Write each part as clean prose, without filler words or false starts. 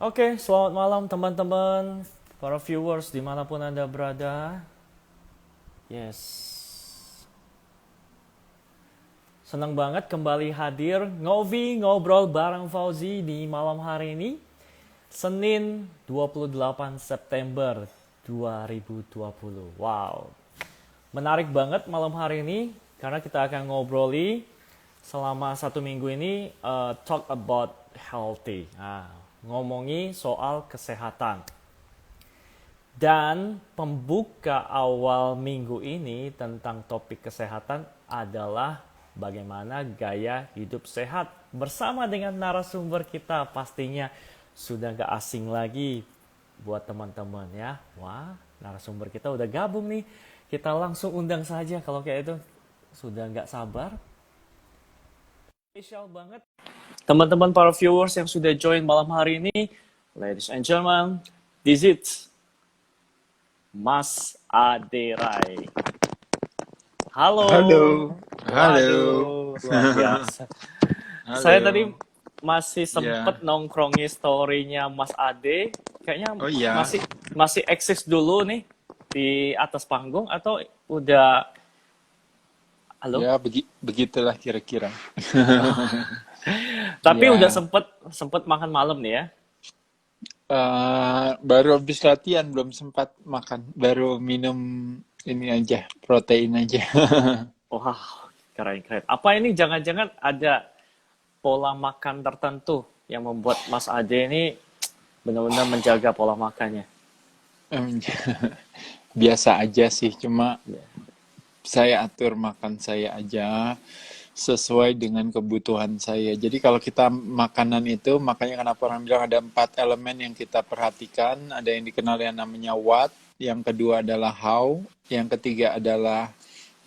Oke, selamat malam teman-teman, para viewers dimanapun Anda berada. Yes, senang banget kembali hadir Ngovi ngobrol bareng Fauzi di malam hari ini, Senin 28 September 2020. Wow, menarik banget malam hari ini karena kita akan ngobroli selama satu minggu ini talk about healthy. Ngomongi soal kesehatan. Dan pembuka awal minggu ini tentang topik kesehatan adalah bagaimana gaya hidup sehat. Bersama dengan narasumber kita pastinya sudah gak asing lagi buat teman-teman ya. Wah, narasumber kita udah gabung nih. Kita langsung undang saja kalau kayak itu. Sudah gak sabar. Spesial banget. Teman-teman para viewers yang sudah join malam hari ini. Ladies and gentlemen, this is Mas Aderai. Halo. Halo, halo, Waduh, luar biasa. Saya tadi halo. masih sempet Ya, nongkrongin story-nya Mas Ade. Kayaknya oh iya, masih masih eksis dulu nih di atas panggung atau udah halo? ya begitulah kira-kira. Tapi udah Ya, sempet sempet makan malam nih ya. baru habis latihan belum sempat makan, baru minum ini aja, protein aja. Wah, keren-keren. Apa ini jangan-jangan ada pola makan tertentu yang membuat Mas Ade ini benar-benar menjaga pola makannya? Em, Biasa aja sih, cuma Ya. saya atur makan saya aja sesuai dengan kebutuhan saya. Jadi kalau kita makanan itu, makanya kenapa orang bilang ada 4 elemen yang kita perhatikan. Ada yang dikenal yang namanya what, yang kedua adalah how, yang ketiga adalah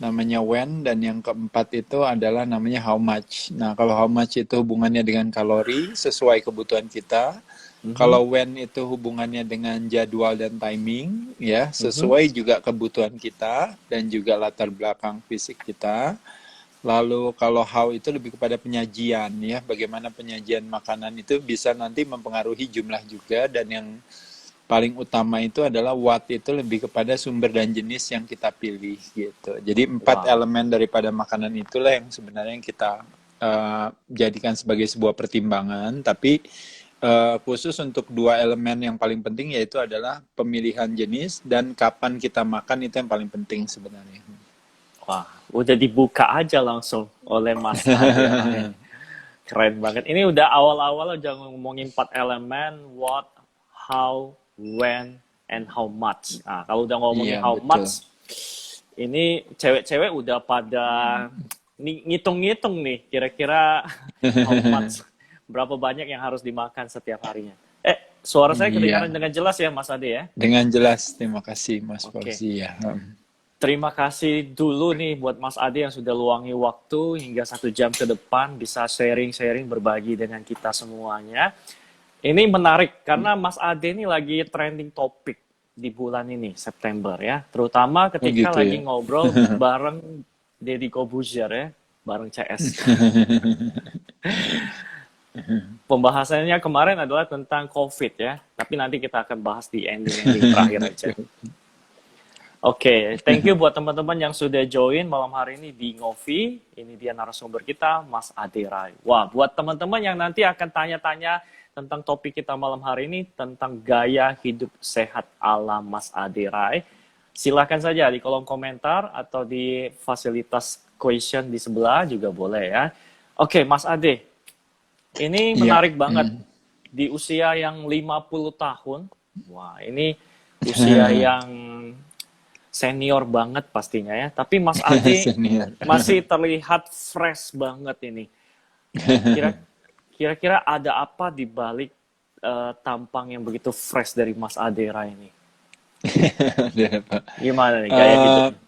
namanya when, dan yang keempat itu adalah namanya how much. Nah, kalau how much itu hubungannya dengan kalori sesuai kebutuhan kita. Mhm, Kalau when itu hubungannya dengan jadwal dan timing, ya, mhm. sesuai juga kebutuhan kita dan juga latar belakang fisik kita. Lalu kalau how itu lebih kepada penyajian, ya, bagaimana penyajian makanan itu bisa nanti mempengaruhi jumlah juga, dan yang paling utama itu adalah what itu lebih kepada sumber dan jenis yang kita pilih gitu. Jadi 4 elemen Wow. daripada makanan itulah yang sebenarnya yang kita jadikan sebagai sebuah pertimbangan, tapi khusus untuk 2 elemen yang paling penting yaitu adalah pemilihan jenis dan kapan kita makan, itu yang paling penting sebenarnya. Wah, udah dibuka aja langsung oleh Mas Ade Rai. Keren banget. Ini udah awal-awal udah ngomongin 4 elemen, what, how, when, and how much. Nah, kalau udah ngomongin Iya, how betul. much, ini cewek-cewek udah pada ngitung-ngitung nih, kira-kira how much, berapa banyak yang harus dimakan setiap harinya. Suara saya kedengaran Iya, dengan jelas ya, Mas Ade ya? dengan jelas. Terima kasih, Mas Oke. Fauzi ya. Terima kasih dulu nih buat Mas Ade yang sudah luangi waktu hingga 1 jam ke depan bisa sharing-sharing berbagi dengan kita semuanya. Ini menarik karena Mas Ade ini lagi trending topik di bulan ini September ya, terutama Oh ketika gitu lagi ya. ngobrol bareng Deddy Kobuzier ya, bareng CS. Pembahasannya kemarin adalah tentang COVID ya, tapi nanti kita akan bahas di ending-ending terakhir aja. Betul. Oke, thank you buat teman-teman yang sudah join malam hari ini di Ngopi. Ini dia narasumber kita, Mas Ade Rai. Wah, buat teman-teman yang nanti akan tanya-tanya tentang topik kita malam hari ini, tentang gaya hidup sehat ala Mas Ade Rai, silahkan saja di kolom komentar atau di fasilitas question di sebelah juga boleh ya. Oke, Mas Ade, ini Iya. menarik banget. Di usia yang 50 tahun, wah ini usia yang senior banget pastinya ya. Tapi Mas Ade Senior. masih terlihat fresh banget ini. Kira kira-kira ada apa di balik tampang yang begitu fresh dari Mas Adera ini? Ada apa? Gimana nih gaya Eh, hidupnya?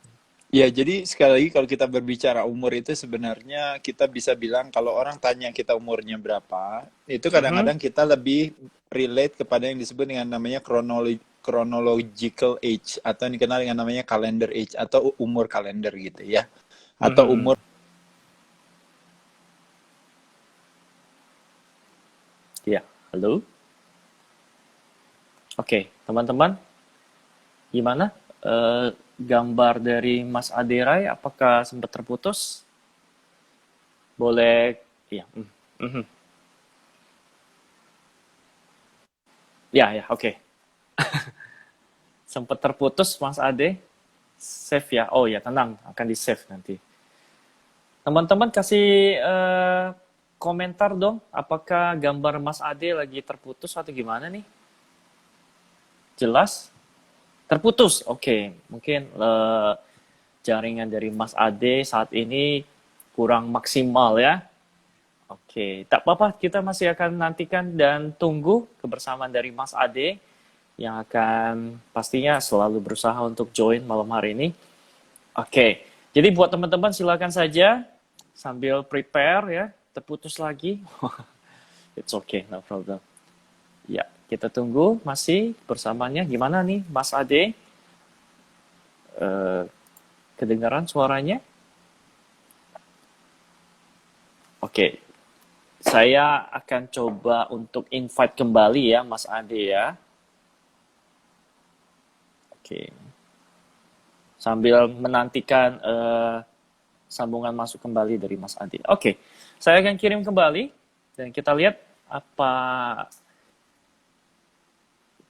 Ya, jadi sekali lagi kalau kita berbicara umur itu sebenarnya kita bisa bilang kalau orang tanya kita umurnya berapa, itu Mhm. kadang-kadang kita lebih relate kepada yang disebut dengan namanya chronological age, atau yang dikenal dengan namanya calendar age atau umur kalender gitu ya. Atau Mhm. umur. Ya, halo. Oke, teman-teman, gimana? Gambar dari Mas Aderai, apakah sempat terputus? Boleh, ya, mhm. Ya, ya, oke. Sempat terputus, Mas Ade. Save ya. Oh ya, tenang, akan di-save nanti. Teman-teman kasih komentar dong, apakah gambar Mas Ade lagi terputus atau gimana nih? Jelas? Terputus. Oke, mungkin jaringan dari Mas Ade saat ini kurang maksimal ya. Oke, tak apa-apa, kita masih akan nantikan dan tunggu kebersamaan dari Mas Ade yang akan pastinya selalu berusaha untuk join malam hari ini. Oke, jadi buat teman-teman silakan saja sambil prepare ya, terputus lagi. It's okay, no problem. Ya, kita tunggu masih bersamanya. Gimana nih Mas Ade? Kedengaran suaranya? Oke, saya akan coba untuk invite kembali ya Mas Ade ya. Oke, sambil menantikan sambungan masuk kembali dari Mas Ade. Oke, saya akan kirim kembali dan kita lihat apa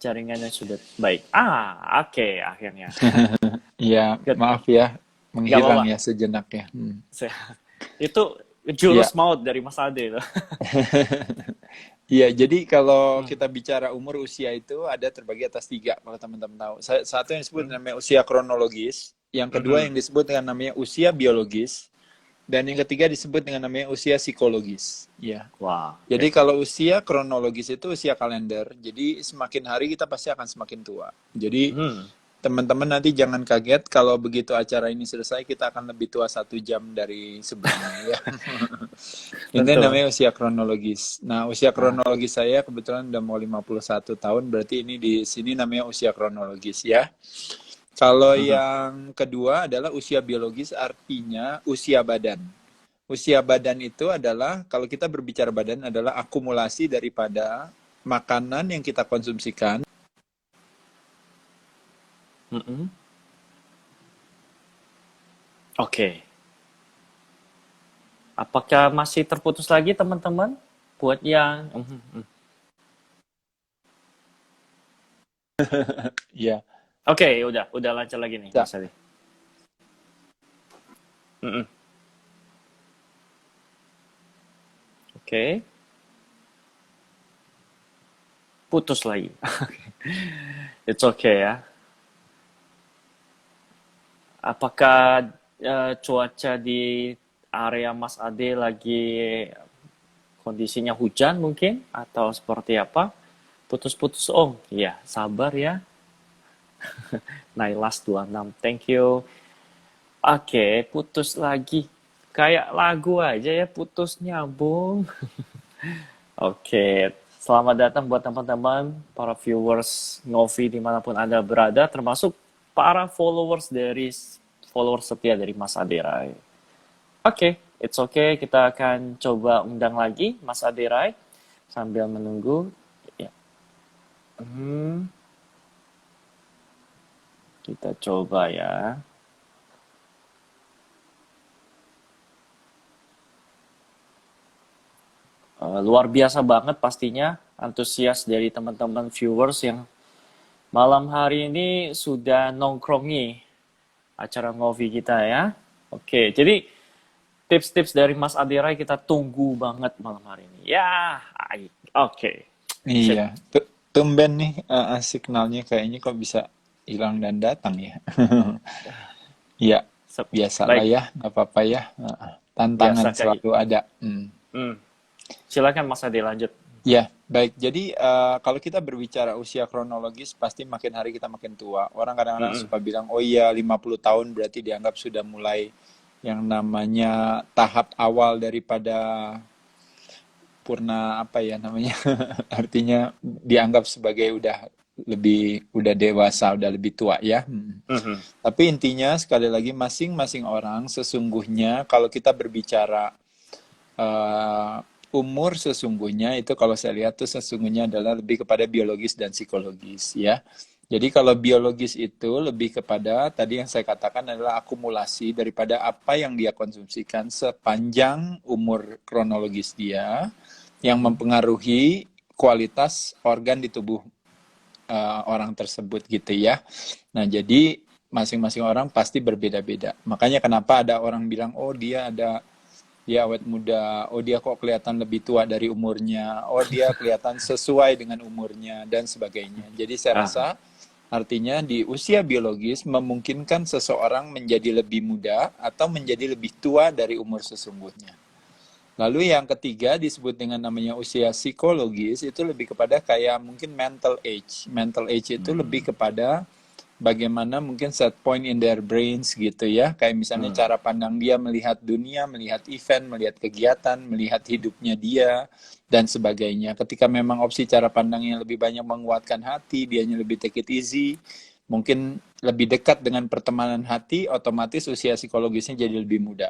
jaringannya sudah baik. Oke, akhirnya. Ya, Good. maaf ya, Nggak menghilang apa-apa. ya sejenak ya. Itu Ya, jurus maut dari Mas Ade. iya, jadi kalau Hmm, kita bicara umur usia itu ada terbagi atas tiga, kalau teman-teman tahu. Satu yang disebut hmm, namanya usia kronologis, yang kedua mhm. yang disebut dengan namanya usia biologis, dan yang ketiga disebut dengan namanya usia psikologis. Ya. Wah, Jadi oke. kalau usia kronologis itu usia kalender, jadi semakin hari kita pasti akan semakin tua. Jadi Hmm, teman-teman nanti jangan kaget kalau begitu acara ini selesai kita akan lebih tua 1 jam dari sebelumnya ya. Ini tentu. namanya usia kronologis. Nah, usia Ah, kronologis saya kebetulan udah mau 51 tahun, berarti ini di sini namanya usia kronologis ya. Kalau mhm. yang kedua adalah usia biologis, artinya usia badan. Usia badan itu adalah, kalau kita berbicara badan, adalah akumulasi daripada makanan yang kita konsumsikan. Mhm. Oke. Apakah masih terputus lagi teman-teman? Buat yang Ya, Oke, udah lancar lagi nih ya. Mas Ali. Mhm. Oke, putus lagi. It's okay ya. Apakah cuaca di area Mas Ade lagi kondisinya hujan mungkin atau seperti apa? Putus-putus om. Iya, sabar ya. Nailas 26. Thank you. Oke, putus lagi. Kayak lagu aja ya, putus nyambung. Oke, selamat datang buat teman-teman, para viewers Ngovi dimanapun Anda berada, termasuk para followers dari followers setia dari Mas Aderai. Oke, it's okay. Kita akan coba undang lagi Mas Aderai sambil menunggu. Ya. Hmm, kita coba ya. Luar biasa banget pastinya antusias dari teman-teman viewers yang malam hari ini sudah nongkrongi acara Ngovi kita ya. Oke, jadi tips-tips dari Mas Adirai kita tunggu banget malam hari ini. Ya, oke. Iya, Sip. tumben nih signalnya kayaknya kok bisa hilang dan datang ya. Iya, Sip. biasalah Baik, ya, nggak apa-apa ya. Tantangan biasa kayak gitu. selalu ada. Hmm. Silakan Mas Adi lanjut. Ya, baik. Jadi kalau kita berbicara usia kronologis, pasti makin hari kita makin tua. Orang kadang-kadang Mm-mm. suka bilang, oh iya 50 tahun berarti dianggap sudah mulai yang namanya tahap awal daripada purna apa ya namanya artinya dianggap sebagai udah dewasa udah lebih tua ya. Mhm. Tapi intinya sekali lagi masing-masing orang sesungguhnya kalau kita berbicara eh, umur sesungguhnya itu kalau saya lihat tuh sesungguhnya adalah lebih kepada biologis dan psikologis ya. Jadi kalau biologis itu lebih kepada tadi yang saya katakan adalah akumulasi daripada apa yang dia konsumsikan sepanjang umur kronologis dia yang mempengaruhi kualitas organ di tubuh orang tersebut gitu ya. Nah, jadi masing-masing orang pasti berbeda-beda. Makanya kenapa ada orang bilang, oh dia awet muda, oh dia kok kelihatan lebih tua dari umurnya, oh dia kelihatan sesuai dengan umurnya, dan sebagainya. Jadi saya rasa artinya di usia biologis memungkinkan seseorang menjadi lebih muda atau menjadi lebih tua dari umur sesungguhnya. Lalu yang ketiga disebut dengan namanya usia psikologis, itu lebih kepada kayak mungkin mental age. Mental age itu lebih kepada bagaimana mungkin set point in their brains gitu ya. Kayak misalnya cara pandang dia melihat dunia, melihat event, melihat kegiatan, melihat hidupnya dia, dan sebagainya. Ketika memang opsi cara pandangnya lebih banyak menguatkan hati, dianya lebih take it easy, mungkin lebih dekat dengan pertemanan hati, otomatis usia psikologisnya jadi lebih muda.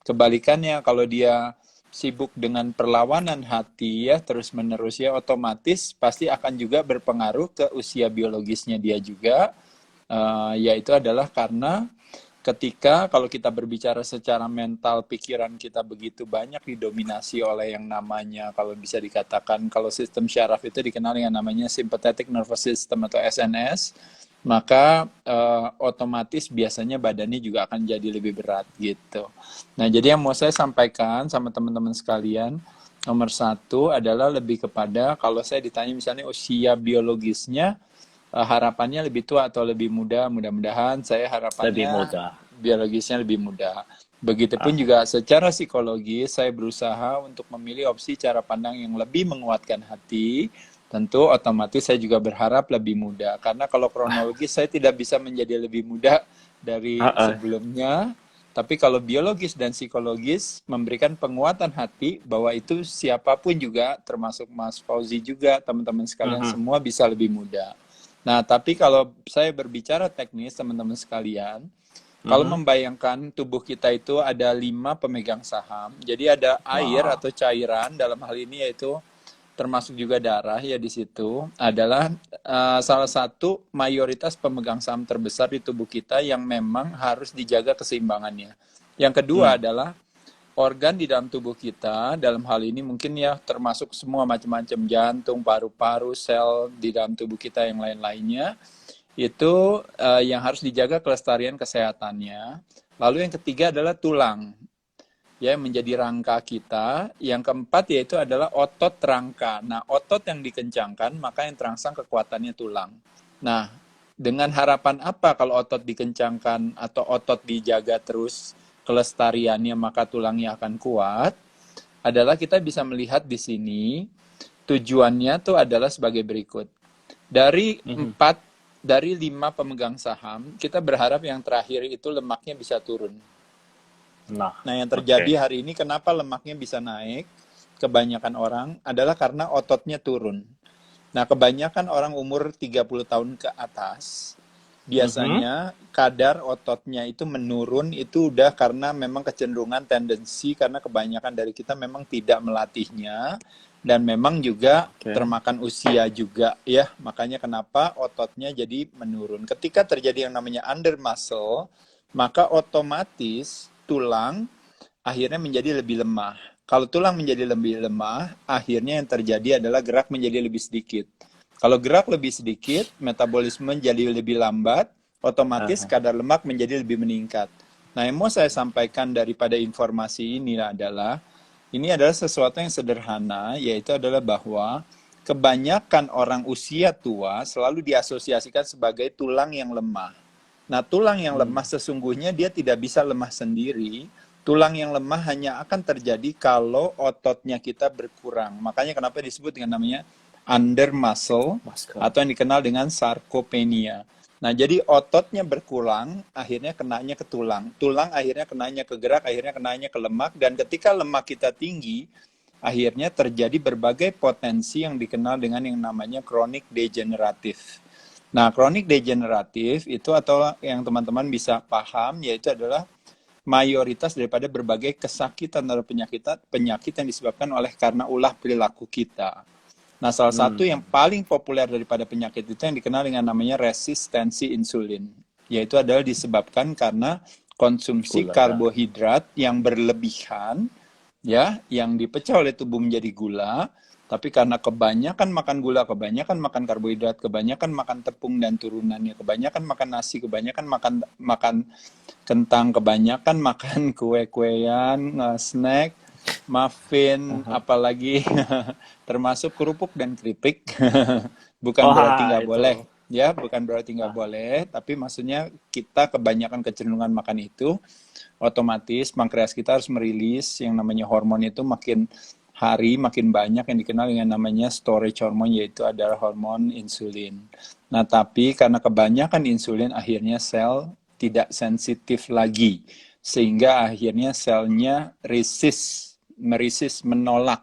Kebalikannya kalau dia sibuk dengan perlawanan hati ya terus-menerus ya, otomatis pasti akan juga berpengaruh ke usia biologisnya dia juga. Yaitu adalah karena ketika kalau kita berbicara secara mental, pikiran kita begitu banyak didominasi oleh yang namanya, kalau bisa dikatakan, kalau sistem syaraf itu dikenal dengan namanya sympathetic nervous system atau SNS, maka otomatis biasanya badannya juga akan jadi lebih berat gitu. Nah, jadi yang mau saya sampaikan sama teman-teman sekalian, nomor satu adalah lebih kepada, kalau saya ditanya misalnya usia biologisnya, harapannya lebih tua atau lebih muda, mudah-mudahan saya harapannya Lebih muda. biologisnya lebih muda. Begitupun juga secara psikologis saya berusaha untuk memilih opsi cara pandang yang lebih menguatkan hati. Tentu otomatis saya juga berharap lebih muda, karena kalau kronologis saya tidak bisa menjadi lebih muda dari sebelumnya. Tapi kalau biologis dan psikologis memberikan penguatan hati bahwa itu siapapun juga, termasuk Mas Fauzi juga, teman-teman sekalian semua bisa lebih muda. Nah, tapi kalau saya berbicara teknis, teman-teman sekalian, kalau membayangkan tubuh kita itu ada 5 pemegang saham, jadi ada air atau cairan dalam hal ini yaitu termasuk juga darah ya di situ, adalah salah satu mayoritas pemegang saham terbesar di tubuh kita yang memang harus dijaga keseimbangannya. Yang kedua adalah organ di dalam tubuh kita, dalam hal ini mungkin ya termasuk semua macam-macam jantung, paru-paru, sel di dalam tubuh kita yang lain-lainnya, itu yang harus dijaga kelestarian kesehatannya. Lalu yang ketiga adalah tulang, ya menjadi rangka kita. Yang keempat yaitu adalah otot rangka. Nah, otot yang dikencangkan, maka yang terangsang kekuatannya tulang. Nah, dengan harapan apa kalau otot dikencangkan atau otot dijaga terus kelestariannya, maka tulangnya akan kuat? Adalah kita bisa melihat di sini tujuannya tuh adalah sebagai berikut. Dari 5 pemegang saham, kita berharap yang terakhir itu lemaknya bisa turun. Nah, yang terjadi hari ini kenapa lemaknya bisa naik, kebanyakan orang adalah karena ototnya turun. Nah, kebanyakan orang umur 30 tahun ke atas, biasanya kadar ototnya itu menurun, itu udah karena memang kecenderungan tendensi, karena kebanyakan dari kita memang tidak melatihnya, dan memang juga termakan usia juga ya, makanya kenapa ototnya jadi menurun. Ketika terjadi yang namanya under muscle, maka otomatis tulang akhirnya menjadi lebih lemah. Kalau tulang menjadi lebih lemah, akhirnya yang terjadi adalah gerak menjadi lebih sedikit. Kalau gerak lebih sedikit, metabolisme menjadi lebih lambat, otomatis kadar lemak menjadi lebih meningkat. Nah, yang mau saya sampaikan daripada informasi ini adalah sesuatu yang sederhana, yaitu adalah bahwa kebanyakan orang usia tua selalu diasosiasikan sebagai tulang yang lemah. Nah, tulang yang lemah sesungguhnya dia tidak bisa lemah sendiri. Tulang yang lemah hanya akan terjadi kalau ototnya kita berkurang. Makanya kenapa disebut dengan namanya under muscle atau yang dikenal dengan sarkopenia. Nah, jadi ototnya berkurang, akhirnya kenanya ke tulang. Tulang akhirnya kenanya ke gerak, akhirnya kenanya ke lemak. Dan ketika lemak kita tinggi, akhirnya terjadi berbagai potensi yang dikenal dengan yang namanya chronic degenerative. Nah, kronik degeneratif itu atau yang teman-teman bisa paham, yaitu adalah mayoritas daripada berbagai kesakitan atau penyakit yang disebabkan oleh karena ulah perilaku kita. Nah, salah satu yang paling populer daripada penyakit itu yang dikenal dengan namanya resistensi insulin, yaitu adalah disebabkan karena konsumsi Gula. karbohidrat yang berlebihan, ya, yang dipecah oleh tubuh menjadi gula, tapi karena kebanyakan makan gula, kebanyakan makan karbohidrat, kebanyakan makan tepung dan turunannya, kebanyakan makan nasi, kebanyakan makan kentang, kebanyakan makan kue-kuean, snack, muffin, apalagi termasuk kerupuk dan keripik. Bukan berarti nggak Itu. boleh, ya, bukan berarti nggak boleh, tapi maksudnya kita kebanyakan kecenderungan makan itu, otomatis pankreas kita harus merilis yang namanya hormon itu makin hari makin banyak yang dikenal dengan namanya storage hormone, yaitu adalah hormon insulin. Nah, tapi karena kebanyakan insulin akhirnya sel tidak sensitif lagi, sehingga akhirnya selnya menolak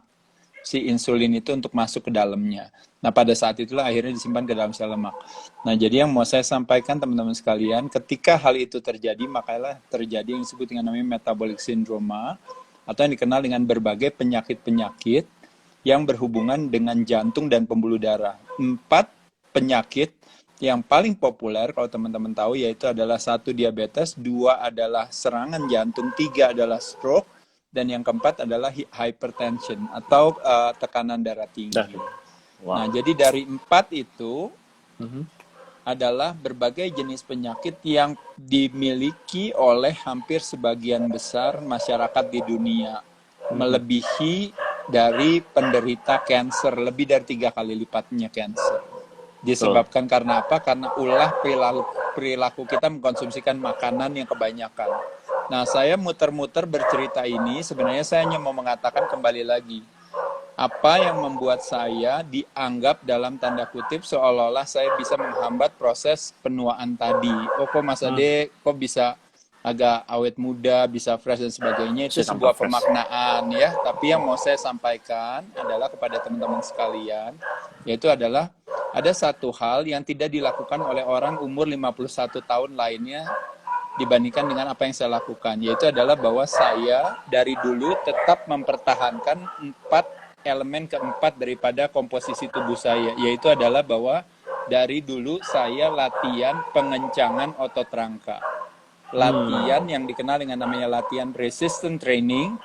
si insulin itu untuk masuk ke dalamnya. Nah, pada saat itulah akhirnya disimpan ke dalam sel lemak. Nah, jadi yang mau saya sampaikan teman-teman sekalian, ketika hal itu terjadi, makalah terjadi yang disebut dengan namanya metabolic syndrome, atau yang dikenal dengan berbagai penyakit-penyakit yang berhubungan dengan jantung dan pembuluh darah. 4 penyakit yang paling populer kalau teman-teman tahu, yaitu adalah 1 diabetes, 2 adalah serangan jantung, 3 adalah stroke, dan yang keempat adalah hypertension atau tekanan darah tinggi. Wow. Nah, jadi dari 4 itu adalah berbagai jenis penyakit yang dimiliki oleh hampir sebagian besar masyarakat di dunia, melebihi dari penderita kanker, lebih dari 3 kali lipatnya kanker. Disebabkan karena apa? Karena ulah perilaku kita mengkonsumsikan makanan yang kebanyakan. Nah, saya muter-muter bercerita ini, sebenarnya saya hanya mau mengatakan kembali lagi, apa yang membuat saya dianggap dalam tanda kutip seolah-olah saya bisa menghambat proses penuaan tadi. Oh, kok Mas Ade, kok bisa agak awet muda, bisa fresh dan sebagainya, itu sebuah pemaknaan ya. Tapi yang mau saya sampaikan adalah kepada teman-teman sekalian, yaitu adalah ada satu hal yang tidak dilakukan oleh orang umur 51 tahun lainnya dibandingkan dengan apa yang saya lakukan, yaitu adalah bahwa saya dari dulu tetap mempertahankan 4 elemen keempat daripada komposisi tubuh saya, yaitu adalah bahwa dari dulu saya latihan pengencangan otot rangka. Latihan yang dikenal dengan namanya latihan resistance training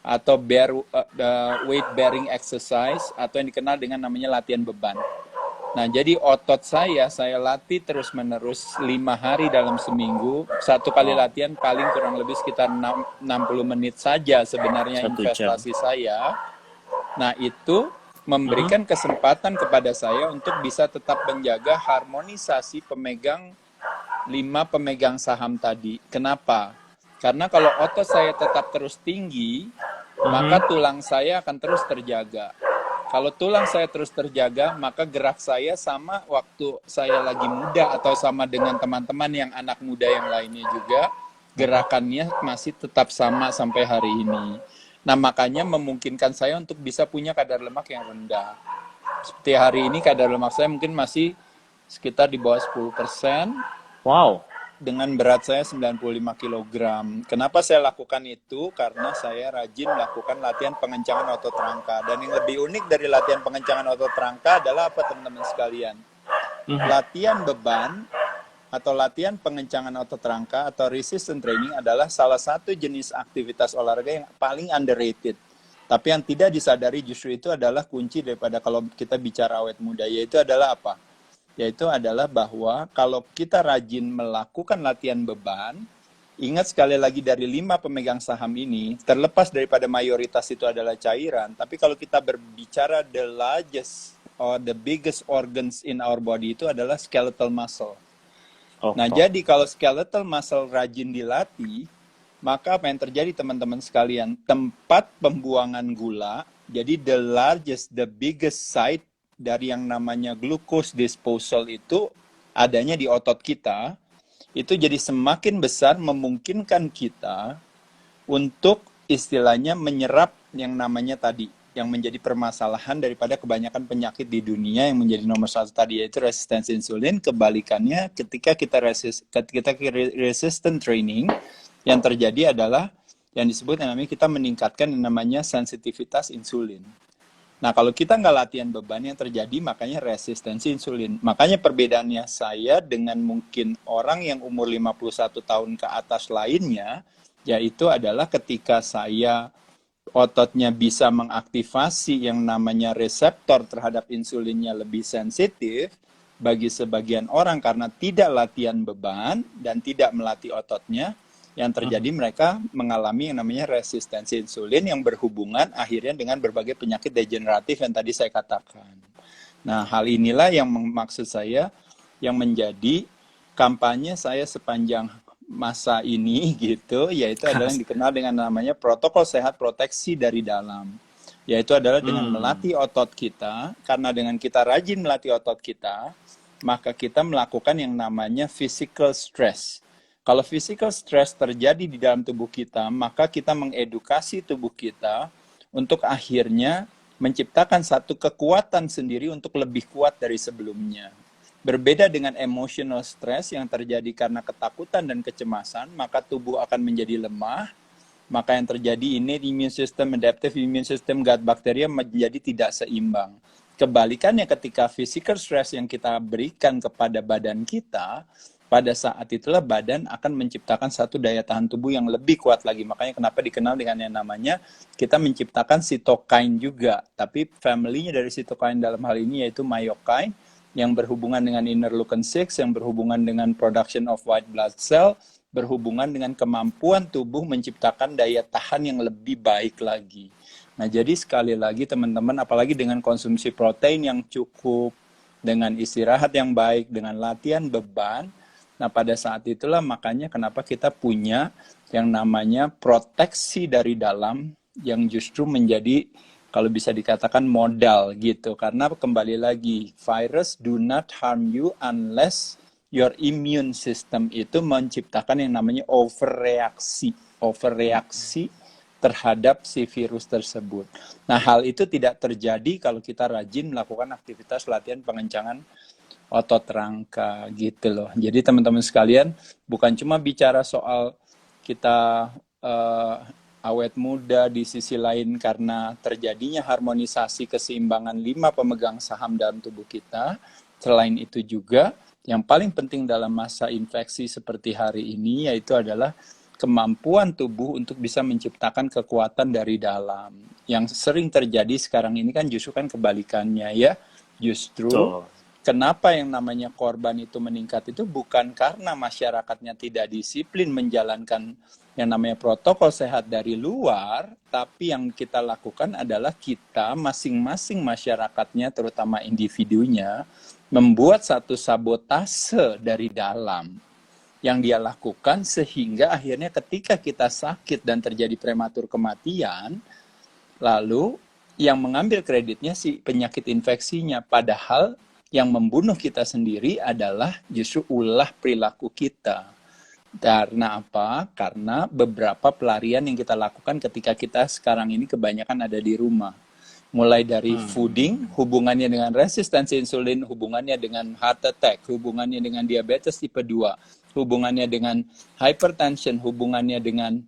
atau weight bearing exercise, atau yang dikenal dengan namanya latihan beban. Nah, jadi otot saya latih terus-menerus 5 hari dalam seminggu. 1 kali latihan paling kurang lebih sekitar 60 menit saja sebenarnya investasi saya. Nah, itu memberikan kesempatan kepada saya untuk bisa tetap menjaga harmonisasi 5 pemegang saham tadi. Kenapa? Karena kalau otot saya tetap terus tinggi, maka tulang saya akan terus terjaga. Kalau tulang saya terus terjaga, maka gerak saya sama waktu saya lagi muda atau sama dengan teman-teman yang anak muda yang lainnya juga, gerakannya masih tetap sama sampai hari ini. Nah, makanya memungkinkan saya untuk bisa punya kadar lemak yang rendah. Seperti hari ini kadar lemak saya mungkin masih sekitar di bawah 10%. Wow. Dengan berat saya 95 kg. Kenapa saya lakukan itu? Karena saya rajin melakukan latihan pengencangan otot rangka. Dan yang lebih unik dari latihan pengencangan otot rangka adalah apa, teman-teman sekalian? Latihan beban atau latihan pengencangan otot rangka atau resistance training adalah salah satu jenis aktivitas olahraga yang paling underrated. Tapi yang tidak disadari justru itu adalah kunci daripada kalau kita bicara awet muda, yaitu adalah apa? Yaitu adalah bahwa kalau kita rajin melakukan latihan beban, ingat sekali lagi dari 5 pemegang saham ini, terlepas daripada mayoritas itu adalah cairan, tapi kalau kita berbicara the largest or the biggest organs in our body itu adalah skeletal muscle. Nah, jadi kalau skeletal muscle rajin dilatih, maka apa yang terjadi teman-teman sekalian? Tempat pembuangan gula, jadi the largest, the biggest site dari yang namanya glucose disposal itu adanya di otot kita, itu jadi semakin besar memungkinkan kita untuk istilahnya menyerap yang namanya tadi yang menjadi permasalahan daripada kebanyakan penyakit di dunia yang menjadi nomor satu tadi, yaitu resistensi insulin. Kebalikannya, ketika kita resistant training, yang terjadi adalah yang disebut yang namanya kita meningkatkan yang namanya sensitivitas insulin. Nah, kalau kita nggak latihan beban, yang terjadi makanya resistensi insulin. Makanya perbedaannya saya dengan mungkin orang yang umur 51 tahun ke atas lainnya, yaitu adalah ketika saya ototnya bisa mengaktifasi yang namanya reseptor terhadap insulinnya lebih sensitif, bagi sebagian orang karena tidak latihan beban dan tidak melatih ototnya, yang terjadi mereka mengalami yang namanya resistensi insulin yang berhubungan akhirnya dengan berbagai penyakit degeneratif yang tadi saya katakan. Nah, hal inilah yang maksud saya yang menjadi kampanye saya sepanjang masa ini gitu, yaitu adalah yang dikenal dengan namanya protokol sehat proteksi dari dalam. Yaitu adalah dengan melatih otot kita, karena dengan kita rajin melatih otot kita, maka kita melakukan yang namanya physical stress. Kalau physical stress terjadi di dalam tubuh kita, maka kita mengedukasi tubuh kita untuk akhirnya menciptakan satu kekuatan sendiri untuk lebih kuat dari sebelumnya. Berbeda dengan emotional stress yang terjadi karena ketakutan dan kecemasan, maka tubuh akan menjadi lemah, maka yang terjadi innate immune system, adaptive immune system, gut bacteria menjadi tidak seimbang. Kebalikannya ketika physical stress yang kita berikan kepada badan kita, pada saat itulah badan akan menciptakan satu daya tahan tubuh yang lebih kuat lagi. Makanya kenapa dikenal dengan yang namanya kita menciptakan cytokine juga. Tapi family-nya dari cytokine dalam hal ini yaitu myokine, yang berhubungan dengan interleukin 6, yang berhubungan dengan production of white blood cell, berhubungan dengan kemampuan tubuh menciptakan daya tahan yang lebih baik lagi. Nah, jadi sekali lagi teman-teman, apalagi dengan konsumsi protein yang cukup, dengan istirahat yang baik, dengan latihan beban, nah pada saat itulah makanya kenapa kita punya yang namanya proteksi dari dalam yang justru menjadi kalau bisa dikatakan modal gitu. Karena kembali lagi, virus do not harm you unless your immune system itu menciptakan yang namanya overreaksi terhadap si virus tersebut. Nah, hal itu tidak terjadi kalau kita rajin melakukan aktivitas latihan pengencangan otot rangka gitu loh. Jadi teman-teman sekalian, bukan cuma bicara soal kita awet muda di sisi lain karena terjadinya harmonisasi keseimbangan 5 pemegang saham dalam tubuh kita. Selain itu juga, yang paling penting dalam masa infeksi seperti hari ini yaitu adalah kemampuan tubuh untuk bisa menciptakan kekuatan dari dalam. Yang sering terjadi sekarang ini kan justru kan kebalikannya ya. Justru kenapa yang namanya korban itu meningkat itu bukan karena masyarakatnya tidak disiplin menjalankan yang namanya protokol sehat dari luar, tapi yang kita lakukan adalah kita masing-masing masyarakatnya, terutama individunya, membuat satu sabotase dari dalam yang dia lakukan sehingga akhirnya ketika kita sakit dan terjadi prematur kematian, lalu yang mengambil kreditnya si penyakit infeksinya, padahal yang membunuh kita sendiri adalah justru ulah perilaku kita. Karena apa? Karena beberapa pelarian yang kita lakukan ketika kita sekarang ini kebanyakan ada di rumah. Mulai dari fooding, hubungannya dengan resistensi insulin, hubungannya dengan heart attack, hubungannya dengan diabetes tipe 2, hubungannya dengan hypertension, hubungannya dengan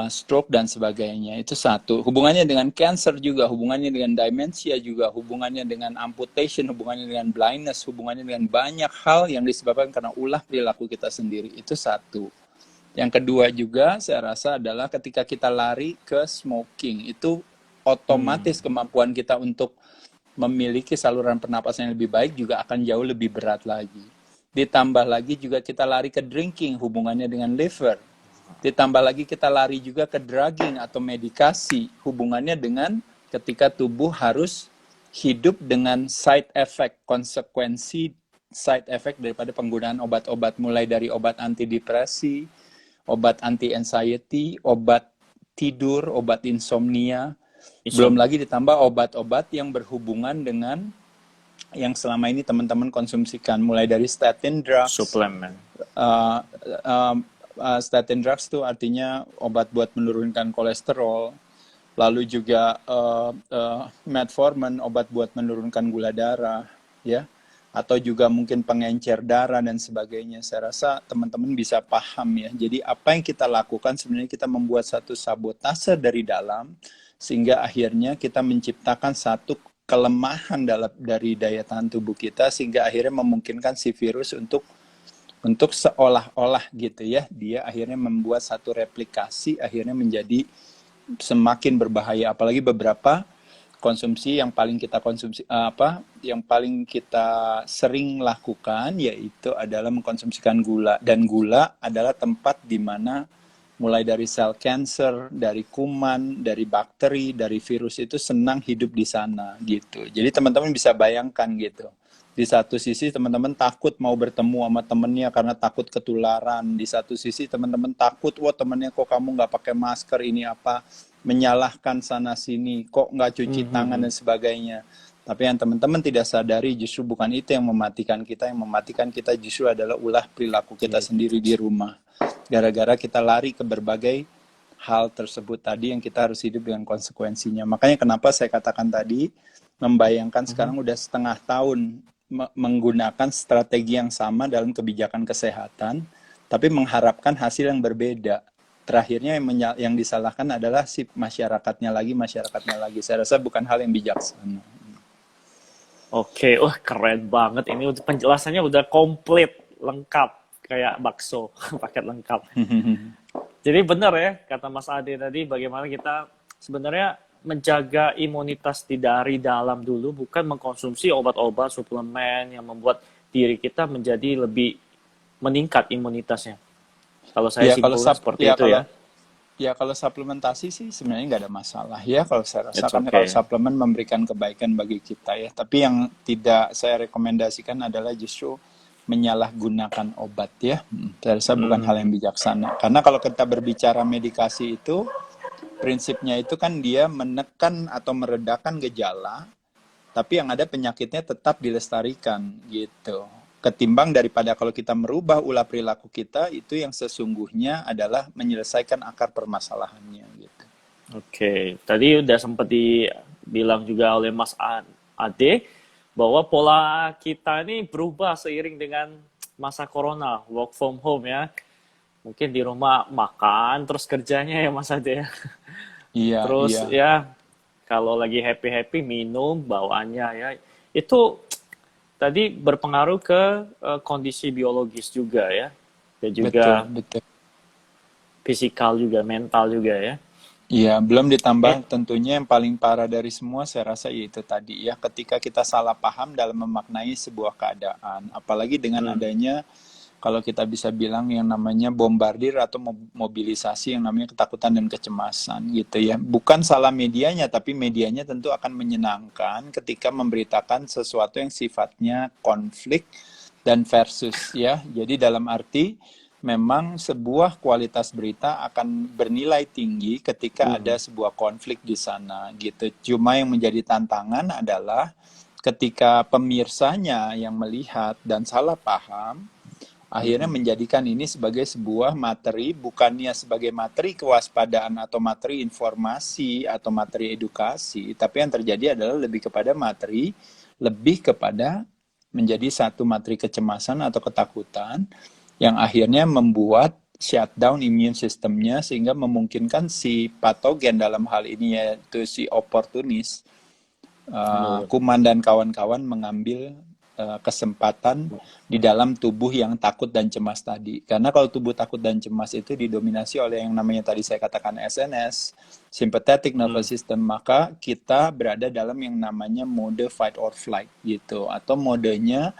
stroke dan sebagainya. Itu satu. Hubungannya dengan cancer juga, hubungannya dengan demensia juga, hubungannya dengan amputation, hubungannya dengan blindness, hubungannya dengan banyak hal yang disebabkan karena ulah perilaku kita sendiri. Itu satu. Yang kedua juga saya rasa adalah ketika kita lari ke smoking, itu otomatis kemampuan kita untuk memiliki saluran pernapasan yang lebih baik juga akan jauh lebih berat lagi. Ditambah lagi juga kita lari ke drinking, hubungannya dengan liver. Ditambah lagi kita lari juga ke drugging atau medikasi, hubungannya dengan ketika tubuh harus hidup dengan side effect, konsekuensi side effect daripada penggunaan obat-obat, mulai dari obat antidepresi, obat anti-anxiety, obat tidur, obat insomnia, belum lagi ditambah obat-obat yang berhubungan dengan yang selama ini teman-teman konsumsikan, mulai dari statin drugs, suplemen. Statin drugs itu artinya obat buat menurunkan kolesterol, lalu juga metformin, obat buat menurunkan gula darah, ya, atau juga mungkin pengencer darah dan sebagainya. Saya rasa teman-teman bisa paham ya. Jadi apa yang kita lakukan sebenarnya kita membuat satu sabotase dari dalam, sehingga akhirnya kita menciptakan satu kelemahan dari daya tahan tubuh kita, sehingga akhirnya memungkinkan si virus untuk seolah-olah gitu ya, dia akhirnya membuat satu replikasi, akhirnya menjadi semakin berbahaya. Apalagi beberapa konsumsi yang paling kita yang paling kita sering lakukan yaitu adalah mengkonsumsikan gula, dan gula adalah tempat di mana mulai dari sel cancer, dari kuman, dari bakteri, dari virus itu senang hidup di sana gitu. Jadi teman-teman bisa bayangkan gitu. Di satu sisi teman-teman takut mau bertemu sama temennya karena takut ketularan. Di satu sisi teman-teman takut, wah temennya kok kamu nggak pakai masker, ini apa, menyalahkan sana sini, kok nggak cuci tangan dan sebagainya. Tapi yang teman-teman tidak sadari justru bukan itu yang mematikan kita. Yang mematikan kita justru adalah ulah perilaku kita sendiri di rumah. Gara-gara kita lari ke berbagai hal tersebut tadi yang kita harus hidup dengan konsekuensinya. Makanya kenapa saya katakan tadi, membayangkan sekarang udah setengah tahun menggunakan strategi yang sama dalam kebijakan kesehatan, tapi mengharapkan hasil yang berbeda. Terakhirnya yang disalahkan adalah si masyarakatnya lagi. Saya rasa bukan hal yang bijaksana. Oke, wah keren banget. Ini penjelasannya udah komplit, lengkap. Kayak bakso, paket lengkap. Jadi benar ya, kata Mas Ade tadi, bagaimana kita sebenarnya menjaga imunitas dari dalam dulu, bukan mengkonsumsi obat-obat, suplemen yang membuat diri kita menjadi lebih meningkat imunitasnya. Kalau saya simpulkan seperti itu ya. Ya kalau suplementasi sih sebenarnya nggak ada masalah ya, kalau saya rasa. It's Karena okay. kalau suplemen memberikan kebaikan bagi kita ya. Tapi yang tidak saya rekomendasikan adalah justru menyalahgunakan obat ya. Saya rasa bukan hal yang bijaksana. Karena kalau kita berbicara medikasi itu, prinsipnya itu kan dia menekan atau meredakan gejala, tapi yang ada penyakitnya tetap dilestarikan gitu. Ketimbang daripada kalau kita merubah ulah perilaku kita, itu yang sesungguhnya adalah menyelesaikan akar permasalahannya gitu. Oke, tadi udah sempat dibilang juga oleh Mas Ade bahwa pola kita ini berubah seiring dengan masa corona, work from home ya. Mungkin di rumah makan, terus kerjanya ya Mas Ade ya. Iya, Terus iya. ya kalau lagi happy-happy minum bawaannya ya. Itu tadi berpengaruh ke kondisi biologis juga ya. Dan juga Betul. fisikal juga, mental juga ya. Iya, belum Eh, ditambah tentunya yang paling parah dari semua saya rasa yaitu tadi ya, ketika kita salah paham dalam memaknai sebuah keadaan. Apalagi dengan adanya, kalau kita bisa bilang yang namanya bombardir atau mobilisasi yang namanya ketakutan dan kecemasan gitu ya. Bukan salah medianya, tapi medianya tentu akan menyenangkan ketika memberitakan sesuatu yang sifatnya konflik dan versus ya. Jadi dalam arti memang sebuah kualitas berita akan bernilai tinggi ketika ada sebuah konflik di sana gitu. Cuma yang menjadi tantangan adalah ketika pemirsanya yang melihat dan salah paham, akhirnya menjadikan ini sebagai sebuah materi, bukannya sebagai materi kewaspadaan atau materi informasi atau materi edukasi, tapi yang terjadi adalah lebih kepada menjadi satu materi kecemasan atau ketakutan yang akhirnya membuat shutdown immune systemnya, sehingga memungkinkan si patogen dalam hal ini yaitu si oportunis, kuman dan kawan-kawan mengambil kesempatan di dalam tubuh yang takut dan cemas tadi. Karena kalau tubuh takut dan cemas itu didominasi oleh yang namanya tadi saya katakan SNS, sympathetic nervous system, maka kita berada dalam yang namanya mode fight or flight gitu. Atau modenya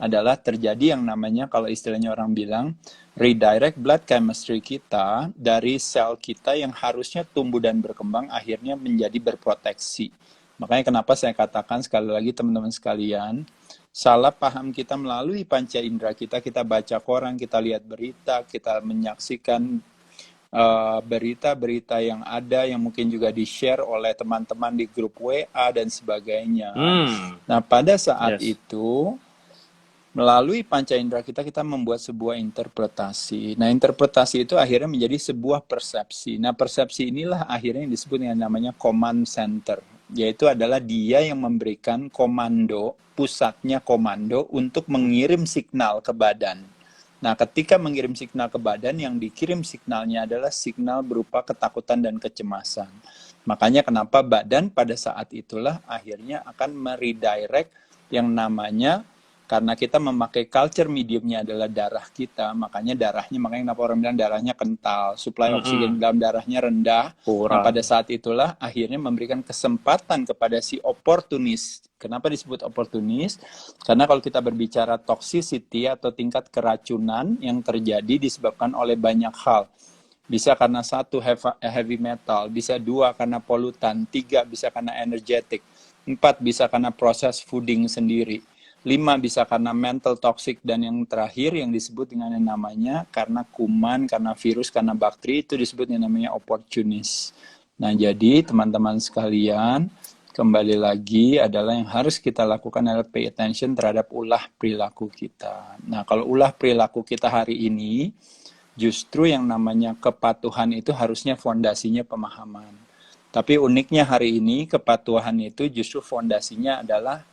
adalah terjadi yang namanya, kalau istilahnya orang bilang, redirect blood chemistry kita dari sel kita yang harusnya tumbuh dan berkembang akhirnya menjadi berproteksi. Makanya kenapa saya katakan sekali lagi teman-teman sekalian, salah paham kita melalui panca indera kita baca koran, kita lihat berita, kita menyaksikan berita-berita yang ada yang mungkin juga di-share oleh teman-teman di grup WA dan sebagainya. Nah, pada saat itu Melalui panca indera kita, kita membuat sebuah interpretasi. Nah, interpretasi itu akhirnya menjadi sebuah persepsi. Nah, persepsi inilah akhirnya yang disebut dengan namanya command center. Yaitu adalah dia yang memberikan komando, pusatnya komando untuk mengirim signal ke badan. Nah, ketika mengirim signal ke badan, yang dikirim signalnya adalah signal berupa ketakutan dan kecemasan. Makanya kenapa badan pada saat itulah akhirnya akan meredirect yang namanya, karena kita memakai culture mediumnya adalah darah kita, makanya kenapa orang bilang darahnya kental, suplai oksigen dalam darahnya rendah. Nah, Kurang. pada saat itulah akhirnya memberikan kesempatan kepada si oportunis. Kenapa disebut oportunis? Karena kalau kita berbicara toxicity atau tingkat keracunan yang terjadi disebabkan oleh banyak hal. Bisa karena satu, heavy metal, bisa dua karena polutan, tiga bisa karena energetic, empat bisa karena proses fooding sendiri, 5 bisa karena mental toxic, dan yang terakhir yang disebut dengan yang namanya karena kuman, karena virus, karena bakteri, itu disebut yang namanya opportunist. Nah, jadi teman-teman sekalian, kembali lagi adalah yang harus kita lakukan adalah pay attention terhadap ulah perilaku kita. Nah, kalau ulah perilaku kita hari ini, justru yang namanya kepatuhan itu harusnya fondasinya pemahaman. Tapi uniknya hari ini, kepatuhan itu justru fondasinya adalah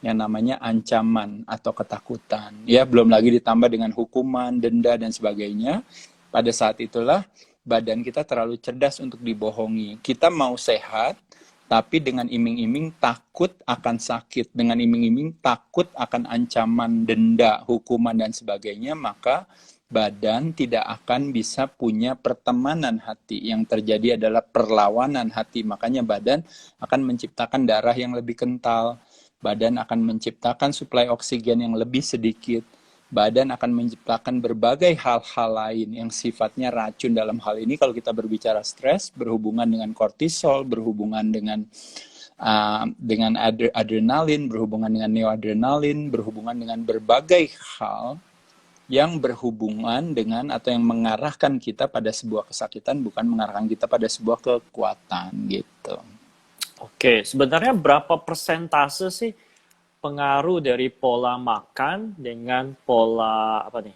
yang namanya ancaman atau ketakutan. Ya, belum lagi ditambah dengan hukuman, denda, dan sebagainya. Pada saat itulah badan kita terlalu cerdas untuk dibohongi. Kita mau sehat, tapi dengan iming-iming takut akan sakit, dengan iming-iming takut akan ancaman, denda, hukuman, dan sebagainya, maka badan tidak akan bisa punya pertemanan hati. Yang terjadi adalah perlawanan hati. Makanya badan akan menciptakan darah yang lebih kental. Badan akan menciptakan suplai oksigen yang lebih sedikit. Badan akan menciptakan berbagai hal-hal lain yang sifatnya racun. Dalam hal ini kalau kita berbicara stres, berhubungan dengan kortisol, berhubungan dengan adrenalin, berhubungan dengan neoadrenalin, berhubungan dengan berbagai hal yang berhubungan dengan atau yang mengarahkan kita pada sebuah kesakitan, bukan mengarahkan kita pada sebuah kekuatan gitu. Oke, sebenarnya berapa persentase sih pengaruh dari pola makan dengan pola apa nih?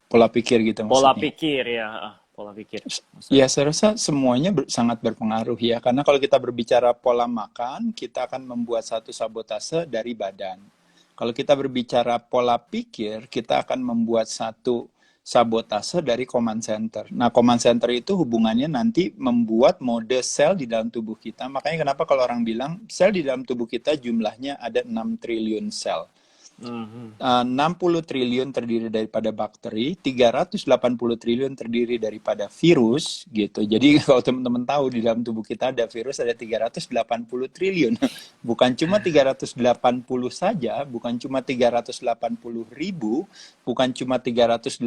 Pola pikir gitu Pola maksudnya. pikir ya, pola pikir. Ya, saya rasa semuanya sangat berpengaruh ya. Karena kalau kita berbicara pola makan, kita akan membuat satu sabotase dari badan. Kalau kita berbicara pola pikir, kita akan membuat satu sabotase dari command center. Nah, command center itu hubungannya nanti membuat mode sel di dalam tubuh kita. Makanya kenapa kalau orang bilang sel di dalam tubuh kita jumlahnya ada 6 triliun sel. 60 triliun terdiri daripada bakteri, 380 triliun terdiri daripada virus, gitu. Jadi kalau teman-teman tahu di dalam tubuh kita ada virus ada 380 triliun. Bukan cuma 380 saja, bukan cuma 380 ribu, bukan cuma 380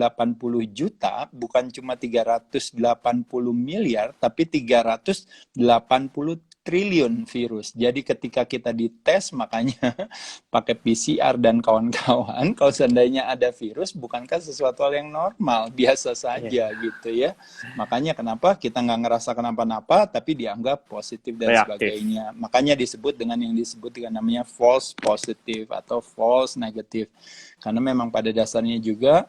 juta, bukan cuma 380 miliar, tapi 380 triliun virus. Jadi ketika kita dites, makanya pakai PCR dan kawan-kawan, kalau seandainya ada virus, bukankah sesuatu hal yang normal, biasa saja gitu ya. Makanya kenapa kita nggak ngerasa kenapa-napa, tapi dianggap positif dan sebagainya. Makanya disebut dengan yang disebut dengan namanya false positive atau false negative. Karena memang pada dasarnya juga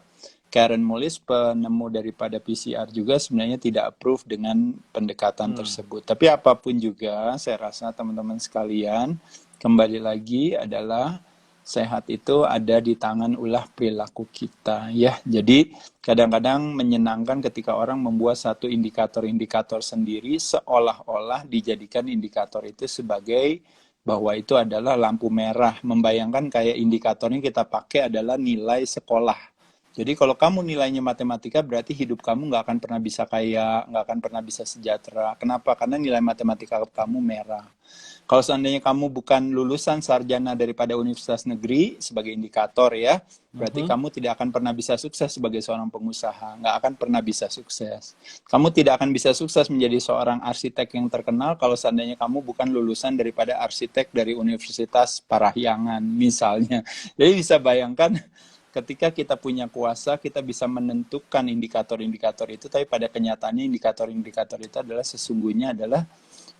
Karen Mullis, penemu daripada PCR juga sebenarnya tidak approve dengan pendekatan tersebut. Tapi apapun juga, saya rasa teman-teman sekalian, kembali lagi adalah sehat itu ada di tangan ulah perilaku kita. Ya, jadi kadang-kadang menyenangkan ketika orang membuat satu indikator-indikator sendiri, seolah-olah dijadikan indikator itu sebagai bahwa itu adalah lampu merah. Membayangkan kayak indikatornya kita pakai adalah nilai sekolah. Jadi kalau kamu nilainya matematika, berarti hidup kamu nggak akan pernah bisa kaya, nggak akan pernah bisa sejahtera. Kenapa? Karena nilai matematika kamu merah. Kalau seandainya kamu bukan lulusan sarjana daripada universitas negeri sebagai indikator ya, berarti kamu tidak akan pernah bisa sukses sebagai seorang pengusaha, nggak akan pernah bisa sukses. Kamu tidak akan bisa sukses menjadi seorang arsitek yang terkenal kalau seandainya kamu bukan lulusan daripada arsitek dari Universitas Parahyangan misalnya. Jadi bisa bayangkan ketika kita punya kuasa, kita bisa menentukan indikator-indikator itu, tapi pada kenyataannya indikator-indikator itu adalah sesungguhnya adalah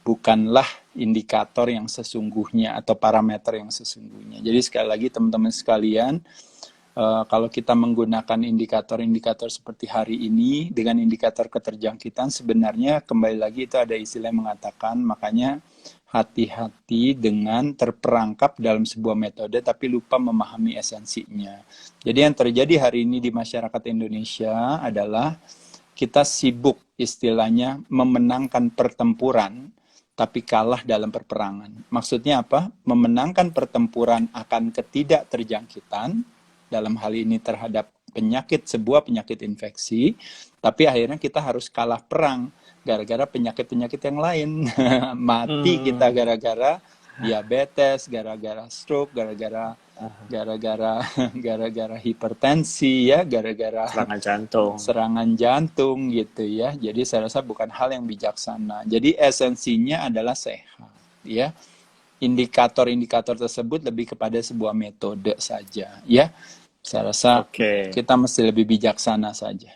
bukanlah indikator yang sesungguhnya atau parameter yang sesungguhnya. Jadi sekali lagi teman-teman sekalian, Kalau kita menggunakan indikator-indikator seperti hari ini dengan indikator keterjangkitan, sebenarnya kembali lagi itu ada istilah yang mengatakan, makanya hati-hati dengan terperangkap dalam sebuah metode tapi lupa memahami esensinya. Jadi yang terjadi hari ini di masyarakat Indonesia adalah kita sibuk istilahnya memenangkan pertempuran tapi kalah dalam perperangan. Maksudnya apa? Memenangkan pertempuran akan ketidakterjangkitan, dalam hal ini terhadap sebuah penyakit infeksi, tapi akhirnya kita harus kalah perang gara-gara penyakit-penyakit yang lain. Mati kita gara-gara diabetes, gara-gara stroke, gara-gara hipertensi ya, gara-gara serangan jantung gitu ya. Jadi saya rasa bukan hal yang bijaksana. Jadi esensinya adalah sehat ya. Indikator-indikator tersebut lebih kepada sebuah metode saja ya. Saya rasa kita mesti lebih bijaksana saja.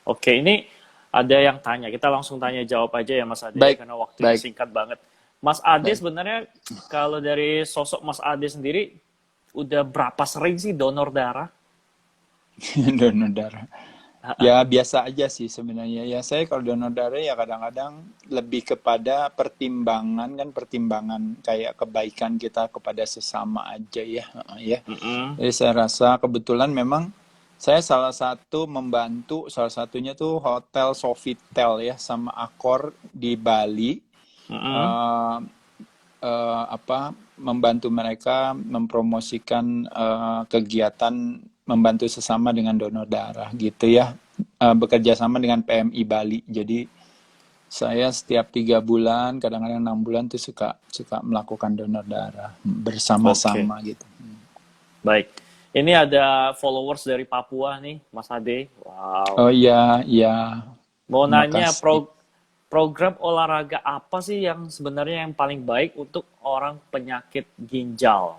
Oke, ini ada yang tanya. Kita langsung tanya jawab aja ya Mas Ade, karena waktunya singkat banget. Mas Ade sebenarnya kalau dari sosok Mas Ade sendiri, udah berapa sering sih donor darah? Donor darah. Ya biasa aja sih sebenarnya. Ya saya kalau donor darah ya kadang-kadang lebih kepada pertimbangan kayak kebaikan kita kepada sesama aja ya. Jadi saya rasa kebetulan memang saya salah satunya tuh Hotel Sofitel ya sama Accor di Bali. Membantu mereka mempromosikan kegiatan membantu sesama dengan donor darah gitu ya, bekerja sama dengan PMI Bali. Jadi saya setiap 3 bulan, kadang-kadang 6 bulan tuh suka melakukan donor darah bersama-sama gitu. Baik, ini ada followers dari Papua nih, Mas Ade. Oh Wow. iya. Mau nanya program olahraga apa sih yang sebenarnya yang paling baik untuk orang penyakit ginjal?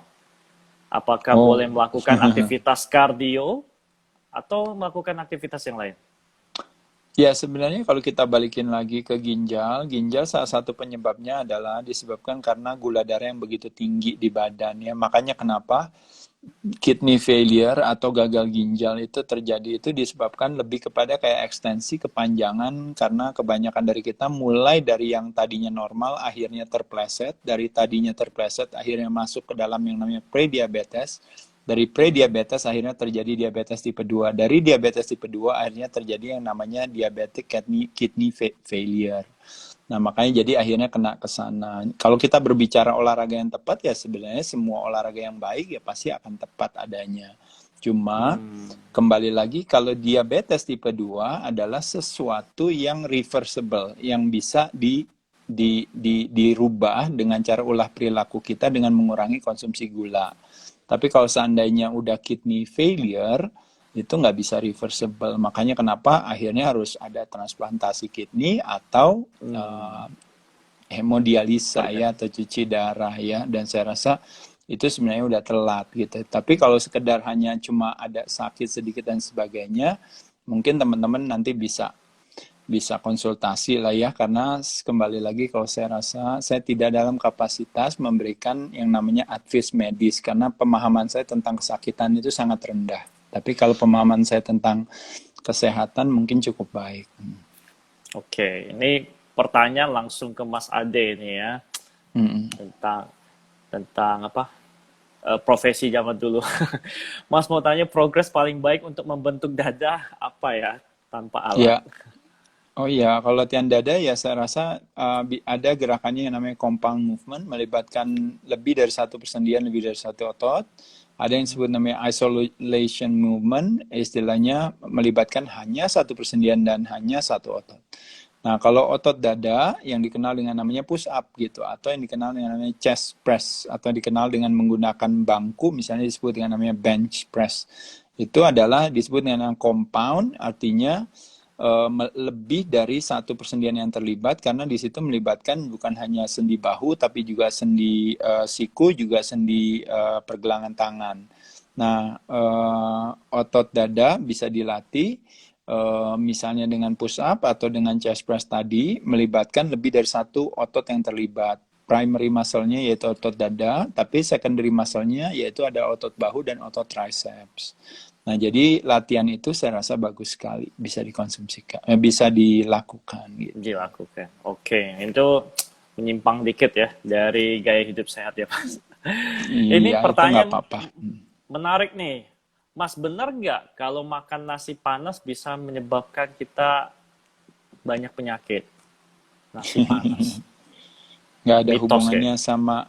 Apakah boleh melakukan aktivitas kardio atau melakukan aktivitas yang lain? Ya sebenarnya kalau kita balikin lagi ke ginjal salah satu penyebabnya adalah disebabkan karena gula darah yang begitu tinggi di badan ya. Makanya kenapa kidney failure atau gagal ginjal itu terjadi itu disebabkan lebih kepada kayak ekstensi kepanjangan karena kebanyakan dari kita mulai dari yang tadinya normal akhirnya terpleset, dari tadinya terpleset akhirnya masuk ke dalam yang namanya prediabetes, dari prediabetes akhirnya terjadi diabetes tipe 2, dari diabetes tipe 2 akhirnya terjadi yang namanya diabetic kidney failure. Nah, makanya jadi akhirnya kena ke sana. Kalau kita berbicara olahraga yang tepat ya sebenarnya semua olahraga yang baik ya pasti akan tepat adanya. Cuma kembali lagi kalau diabetes tipe 2 adalah sesuatu yang reversible, yang bisa dirubah dengan cara ulah perilaku kita dengan mengurangi konsumsi gula. Tapi kalau seandainya udah kidney failure, itu nggak bisa reversible. Makanya kenapa akhirnya harus ada transplantasi kidney atau hemodialisa ya atau cuci darah ya. Dan saya rasa itu sebenarnya udah telat gitu. Tapi kalau sekedar hanya cuma ada sakit sedikit dan sebagainya, mungkin teman-teman nanti bisa konsultasi lah ya, karena kembali lagi kalau saya rasa saya tidak dalam kapasitas memberikan yang namanya advice medis karena pemahaman saya tentang kesakitan itu sangat rendah. Tapi kalau pemahaman saya tentang kesehatan mungkin cukup baik. Oke, ini pertanyaan langsung ke Mas Ade nih ya. Tentang apa? Profesi zaman dulu. Mas mau tanya progres paling baik untuk membentuk dada apa ya tanpa alat? Ya. Oh iya, kalau latihan dada ya saya rasa ada gerakannya yang namanya compound movement, melibatkan lebih dari satu persendian, lebih dari satu otot. Ada yang disebut namanya isolation movement, istilahnya melibatkan hanya satu persendian dan hanya satu otot. Nah, kalau otot dada yang dikenal dengan namanya push up gitu, atau yang dikenal dengan namanya chest press, atau dikenal dengan menggunakan bangku, misalnya disebut dengan namanya bench press. Itu adalah disebut dengan compound, artinya lebih dari satu persendian yang terlibat karena di situ melibatkan bukan hanya sendi bahu tapi juga sendi siku, juga sendi pergelangan tangan. Nah, otot dada bisa dilatih misalnya dengan push up atau dengan chest press tadi, melibatkan lebih dari satu otot yang terlibat. primary muscle-nya yaitu otot dada, tapi secondary muscle-nya yaitu ada otot bahu dan otot triceps. Nah, jadi latihan itu saya rasa bagus sekali, bisa dikonsumsikan, bisa dilakukan gitu. Dilakukan. Oke, itu menyimpang dikit ya dari gaya hidup sehat ya, Mas. Ini Iya, itu nggak pertanyaan apa-apa. menarik nih. Mas, benar nggak kalau makan nasi panas bisa menyebabkan kita banyak penyakit? Nasi panas. Mitos kayaknya.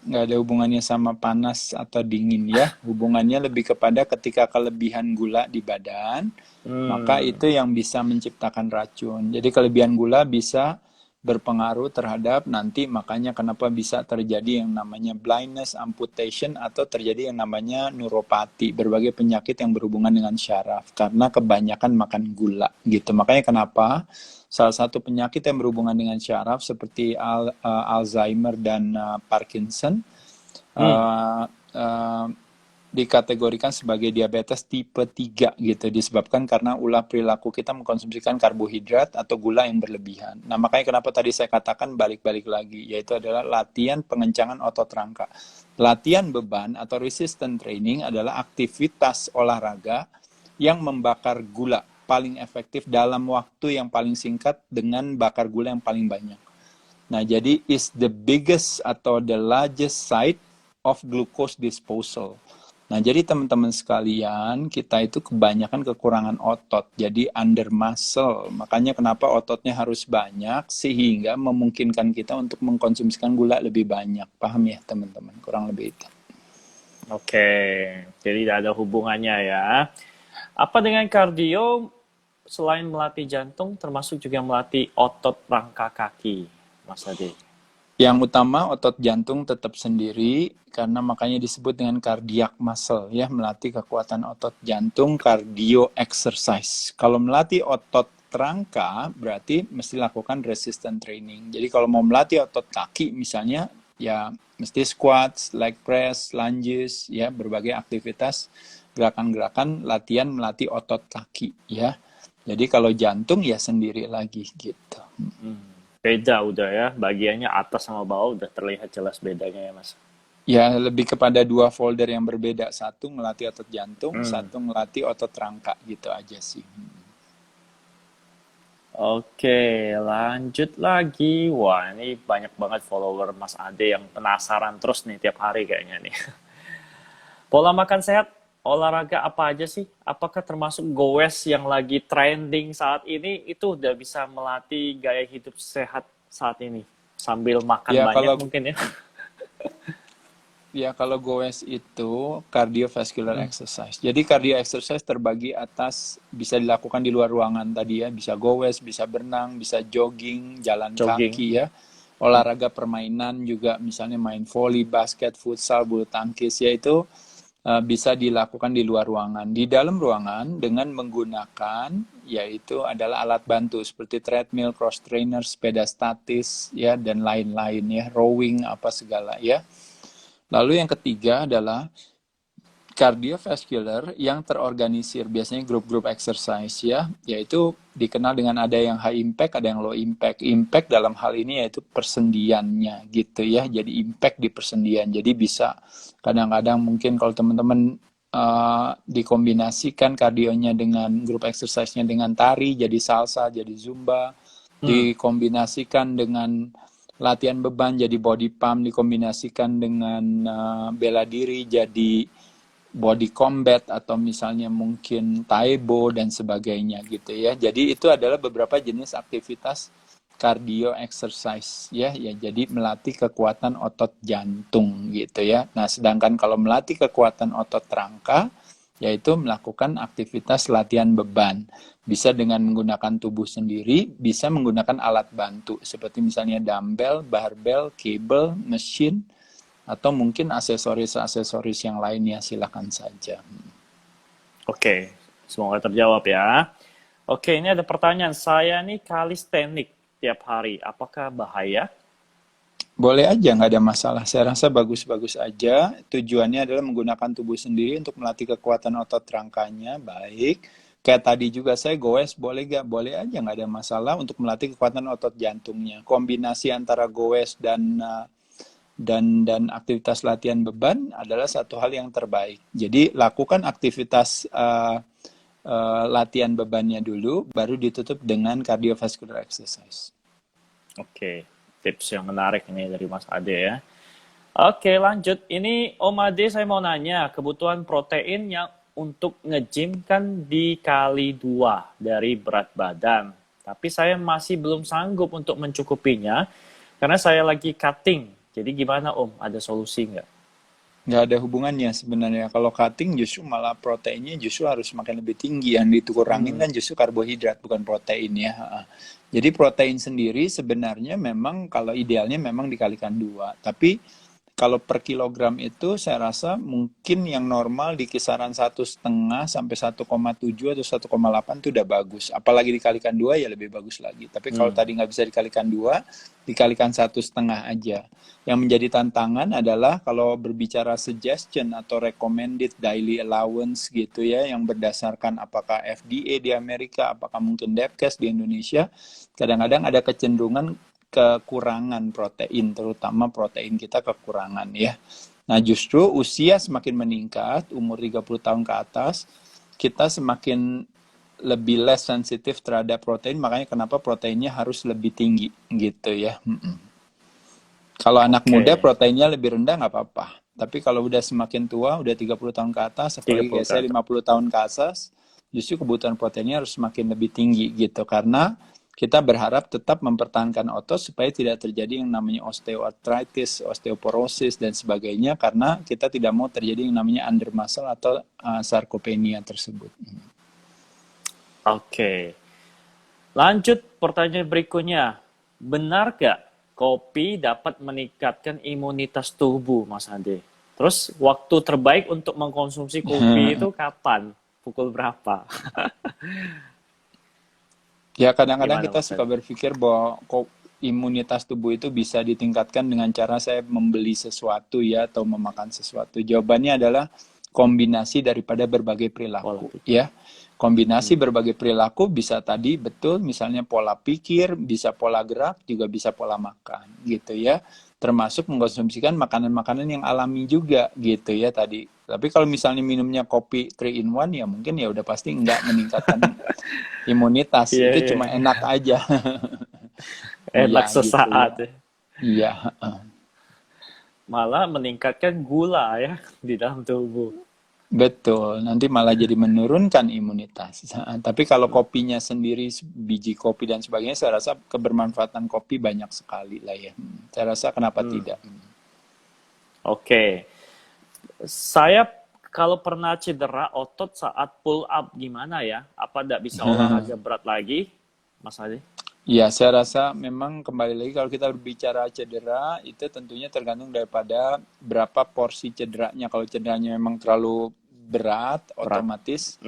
Nggak ada hubungannya sama panas atau dingin ya. Hubungannya lebih kepada ketika kelebihan gula di badan, maka Hmm. itu yang bisa menciptakan racun. Jadi kelebihan gula bisa berpengaruh terhadap nanti, makanya kenapa bisa terjadi yang namanya blindness, amputation, atau terjadi yang namanya neuropati, berbagai penyakit yang berhubungan dengan syaraf karena kebanyakan makan gula gitu. Makanya kenapa salah satu penyakit yang berhubungan dengan syaraf seperti Alzheimer dan Parkinson Hmm. uh, uh, dikategorikan sebagai diabetes tipe 3 gitu, disebabkan karena ulah perilaku kita mengkonsumsikan karbohidrat atau gula yang berlebihan. Nah, makanya kenapa tadi saya katakan balik-balik lagi, yaitu adalah latihan pengencangan otot rangka. Latihan beban atau resistance training adalah aktivitas olahraga yang membakar gula paling efektif dalam waktu yang paling singkat dengan bakar gula yang paling banyak. Nah, jadi is the biggest atau the largest site of glucose disposal. Nah, jadi teman-teman sekalian, kita itu kebanyakan kekurangan otot, jadi under muscle. Makanya kenapa ototnya harus banyak, sehingga memungkinkan kita untuk mengkonsumsikan gula lebih banyak. Paham ya teman-teman? Kurang lebih itu. Oke, jadi tidak ada hubungannya ya. Apa dengan kardio selain melatih jantung termasuk juga melatih otot rangka kaki, Mas Ade? Yang utama otot jantung tetap sendiri, karena makanya disebut dengan cardiac muscle, ya, melatih kekuatan otot jantung, cardio exercise. Kalau melatih otot rangka, berarti mesti lakukan resistance training. Jadi kalau mau melatih otot kaki misalnya, ya mesti squats, leg press, lunges, ya, berbagai aktivitas, gerakan-gerakan latihan melatih otot kaki, ya. Jadi kalau jantung ya sendiri lagi gitu. Beda udah ya, bagiannya atas sama bawah udah terlihat jelas bedanya ya, Mas. Ya, lebih kepada dua folder yang berbeda. Satu ngelatih otot jantung, Hmm. satu ngelatih otot rangka, gitu aja sih. Oke, lanjut lagi. Wah, ini banyak banget follower Mas Ade yang penasaran terus nih tiap hari kayaknya nih. Pola makan sehat, olahraga apa aja sih? Apakah termasuk goes yang lagi trending saat ini itu udah bisa melatih gaya hidup sehat saat ini? Sambil makan Ya, banyak kalau mungkin ya. Ya, kalau goes itu cardiovascular exercise. Jadi cardio exercise terbagi atas bisa dilakukan di luar ruangan tadi ya, bisa goes, bisa berenang, bisa jogging, jalan Jogging. kaki ya. Olahraga permainan juga misalnya main volley, basket, futsal, bulu tangkis ya itu bisa dilakukan di luar ruangan. Di dalam ruangan dengan menggunakan yaitu adalah alat bantu seperti treadmill, cross trainer, sepeda statis ya dan lain-lain ya, rowing apa segala ya. Lalu yang ketiga adalah cardiovascular yang terorganisir, biasanya grup-grup exercise ya, yaitu dikenal dengan ada yang high impact, ada yang low impact. Impact dalam hal ini yaitu persendiannya gitu ya, jadi impact di persendian. Jadi bisa kadang-kadang mungkin kalau teman-teman dikombinasikan kardionya dengan grup exercise-nya dengan tari, jadi salsa, jadi zumba, Hmm. dikombinasikan dengan latihan beban jadi body pump, dikombinasikan dengan bela diri jadi body combat atau misalnya mungkin Taibo dan sebagainya gitu ya. Jadi itu adalah beberapa jenis aktivitas cardio exercise ya, jadi melatih kekuatan otot jantung gitu ya. Nah, sedangkan kalau melatih kekuatan otot rangka yaitu melakukan aktivitas latihan beban. Bisa dengan menggunakan tubuh sendiri, bisa menggunakan alat bantu seperti misalnya dumbbell, barbell, cable, mesin, atau mungkin aksesoris-aksesoris yang lainnya, silakan saja. Oke, semoga terjawab ya. Oke, ini ada pertanyaan. Saya nih kalistenik tiap hari. Apakah bahaya? Boleh aja, nggak ada masalah. Saya rasa bagus-bagus aja. Tujuannya adalah menggunakan tubuh sendiri untuk melatih kekuatan otot rangkanya, baik. Kayak tadi juga saya goes, boleh nggak? Boleh aja, nggak ada masalah untuk melatih kekuatan otot jantungnya. Kombinasi antara goes dan dan aktivitas latihan beban adalah satu hal yang terbaik. Jadi lakukan aktivitas latihan bebannya dulu, baru ditutup dengan cardiovascular exercise. Oke, tips yang menarik ini dari Mas Ade ya. Oke, lanjut. Ini Om Ade saya mau nanya, kebutuhan protein yang untuk nge-gym kan dikali 2 dari berat badan. Tapi saya masih belum sanggup untuk mencukupinya karena saya lagi cutting. Jadi gimana Om? Ada solusi nggak? Nggak ada hubungannya sebenarnya. Kalau cutting justru malah proteinnya justru harus makin lebih tinggi. Yang dikurangin kan justru karbohidrat, bukan protein ya. Jadi protein sendiri sebenarnya memang kalau idealnya memang dikalikan 2. Tapi kalau per kilogram itu saya rasa mungkin yang normal di kisaran 1,5 sampai 1,7 atau 1,8 itu udah bagus. Apalagi dikalikan 2 ya lebih bagus lagi. Tapi kalau tadi nggak bisa dikalikan 2, dikalikan 1,5 aja. Yang menjadi tantangan adalah kalau berbicara suggestion atau recommended daily allowance gitu ya, yang berdasarkan apakah FDA di Amerika, apakah mungkin Depkes di Indonesia, kadang-kadang ada kecenderungan kekurangan protein, terutama protein kita kekurangan ya. Nah justru usia semakin meningkat, umur 30 tahun ke atas, kita semakin lebih less sensitif terhadap protein, makanya kenapa proteinnya harus lebih tinggi gitu ya. Kalau anak muda Oke, proteinnya lebih rendah nggak apa-apa. Tapi kalau udah semakin tua, udah 30 tahun ke atas, apalagi 30 kayak ke saya atas. 50 tahun ke atas, justru kebutuhan proteinnya harus semakin lebih tinggi gitu. Karena kita berharap tetap mempertahankan otot supaya tidak terjadi yang namanya osteoartritis, osteoporosis, dan sebagainya. Karena kita tidak mau terjadi yang namanya under muscle atau sarkopenia tersebut. Oke, lanjut pertanyaan berikutnya. Benar gak kopi dapat meningkatkan imunitas tubuh, Mas Ade? Terus waktu terbaik untuk mengkonsumsi kopi itu kapan? Pukul berapa? Ya, kadang-kadang Gimana kita Mas suka Ade? berpikir bahwa imunitas tubuh itu bisa ditingkatkan dengan cara saya membeli sesuatu ya atau memakan sesuatu. Jawabannya adalah kombinasi daripada berbagai Pola perilaku pikir. ya. Kombinasi berbagai perilaku bisa tadi betul misalnya pola pikir, bisa pola gerak, juga bisa pola makan gitu ya. Termasuk mengkonsumsikan makanan-makanan yang alami juga gitu ya tadi. Tapi kalau misalnya minumnya kopi 3 in 1 ya mungkin ya udah pasti nggak meningkatkan imunitas, Iya, itu iya. cuma enak aja. Enak Iya gitu sesaat ya. ya. Iya. Malah meningkatkan gula ya di dalam tubuh. Betul, nanti malah jadi menurunkan imunitas. Tapi kalau kopinya sendiri, biji kopi dan sebagainya, saya rasa kebermanfaatan kopi banyak sekali lah ya. Saya rasa kenapa tidak. Oke. Saya kalau pernah cedera otot saat pull up gimana ya? Apa tidak bisa olahraga berat lagi, Mas Adi? Ya, saya rasa memang kembali lagi kalau kita berbicara cedera, itu tentunya tergantung daripada berapa porsi cederanya. Kalau cederanya memang terlalu berat, Berat. otomatis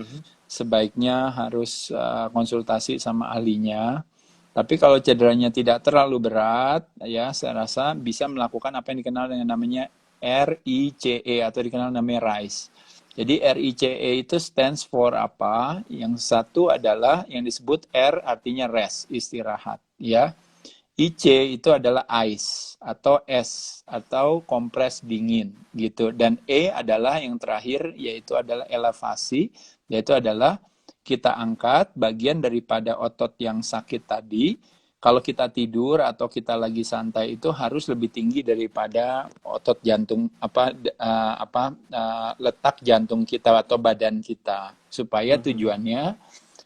sebaiknya harus konsultasi sama ahlinya. Tapi kalau cederanya tidak terlalu berat, ya saya rasa bisa melakukan apa yang dikenal dengan namanya RICE atau dikenal namanya RICE. Jadi RICE itu stands for apa? Yang satu adalah yang disebut R artinya rest, istirahat, ya. IC itu adalah ice atau S atau kompres dingin gitu. Dan E adalah yang terakhir yaitu adalah elevasi, yaitu adalah kita angkat bagian daripada otot yang sakit tadi. Kalau kita tidur atau kita lagi santai itu harus lebih tinggi daripada otot jantung letak jantung kita atau badan kita, supaya tujuannya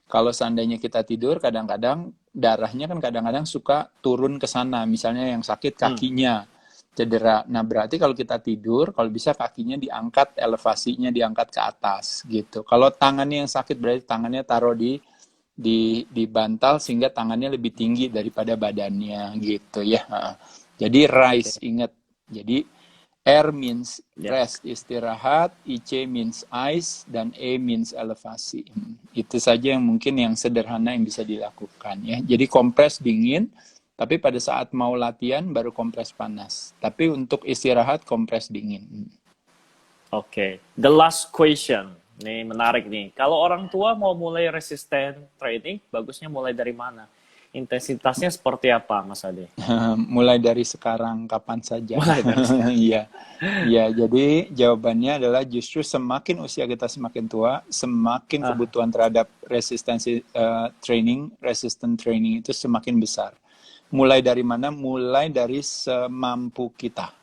kalau seandainya kita tidur kadang-kadang darahnya kan kadang-kadang suka turun ke sana, misalnya yang sakit kakinya cedera. Nah, berarti kalau kita tidur, kalau bisa kakinya diangkat, elevasinya diangkat ke atas gitu. Kalau tangannya yang sakit berarti tangannya taruh di bantal sehingga tangannya lebih tinggi daripada badannya gitu ya. Jadi Oke. rise, ingat. Jadi R means Ya. rest, istirahat, IC means ice, dan E means elevasi. Itu saja yang mungkin yang sederhana yang bisa dilakukan ya. Jadi kompres dingin, tapi pada saat mau latihan baru kompres panas. Tapi untuk istirahat kompres dingin. Oke. The last question. Nih menarik nih. Kalau orang tua mau mulai resisten training, bagusnya mulai dari mana? intensitasnya seperti apa, Mas Ade? Mulai dari sekarang, kapan saja. Mulai dari sekarang. Iya, iya. Jadi jawabannya adalah justru semakin usia kita semakin tua, semakin Ah, kebutuhan terhadap resistant training itu semakin besar. Mulai dari mana? Mulai dari semampu kita.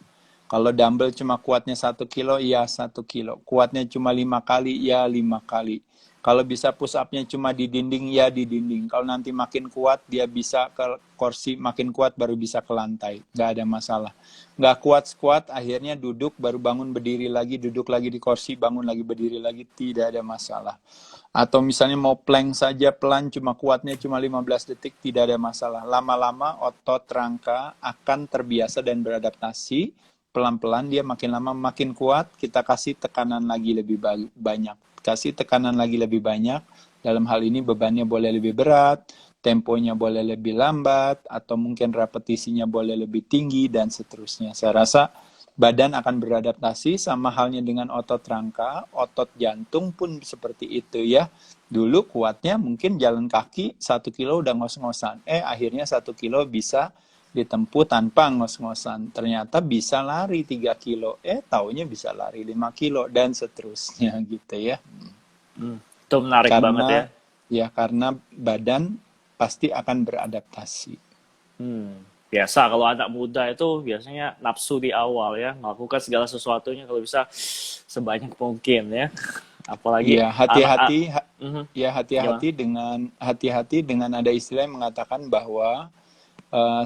Kalau dumbbell cuma kuatnya 1 kilo, ya 1 kilo. Kuatnya cuma 5 kali, ya 5 kali. Kalau bisa push up-nya cuma di dinding, ya di dinding. Kalau nanti makin kuat, dia bisa ke kursi, makin kuat baru bisa ke lantai. Nggak ada masalah. Nggak kuat squat, akhirnya duduk, baru bangun berdiri lagi, duduk lagi di kursi, bangun lagi berdiri lagi, tidak ada masalah. Atau misalnya mau plank saja pelan, cuma kuatnya cuma 15 detik, tidak ada masalah. Lama-lama otot rangka akan terbiasa dan beradaptasi. Pelan-pelan dia makin lama makin kuat, kita kasih tekanan lagi lebih banyak. Kasih tekanan lagi lebih banyak, dalam hal ini bebannya boleh lebih berat, temponya boleh lebih lambat, atau mungkin repetisinya boleh lebih tinggi, dan seterusnya. Saya rasa badan akan beradaptasi sama halnya dengan otot rangka, otot jantung pun seperti itu ya. Dulu kuatnya mungkin jalan kaki 1 kilo udah ngos-ngosan. Akhirnya 1 kilo bisa ditempuh tanpa ngos-ngosan. Ternyata bisa lari 3 kilo. Taunya bisa lari 5 kilo dan seterusnya gitu ya. itu menarik banget ya. Karena badan pasti akan beradaptasi. Biasa kalau anak muda itu biasanya nafsu di awal ya, melakukan segala sesuatunya kalau bisa sebanyak mungkin ya. Apalagi Iya, anak. Gimana? hati-hati dengan ada istilah yang mengatakan bahwa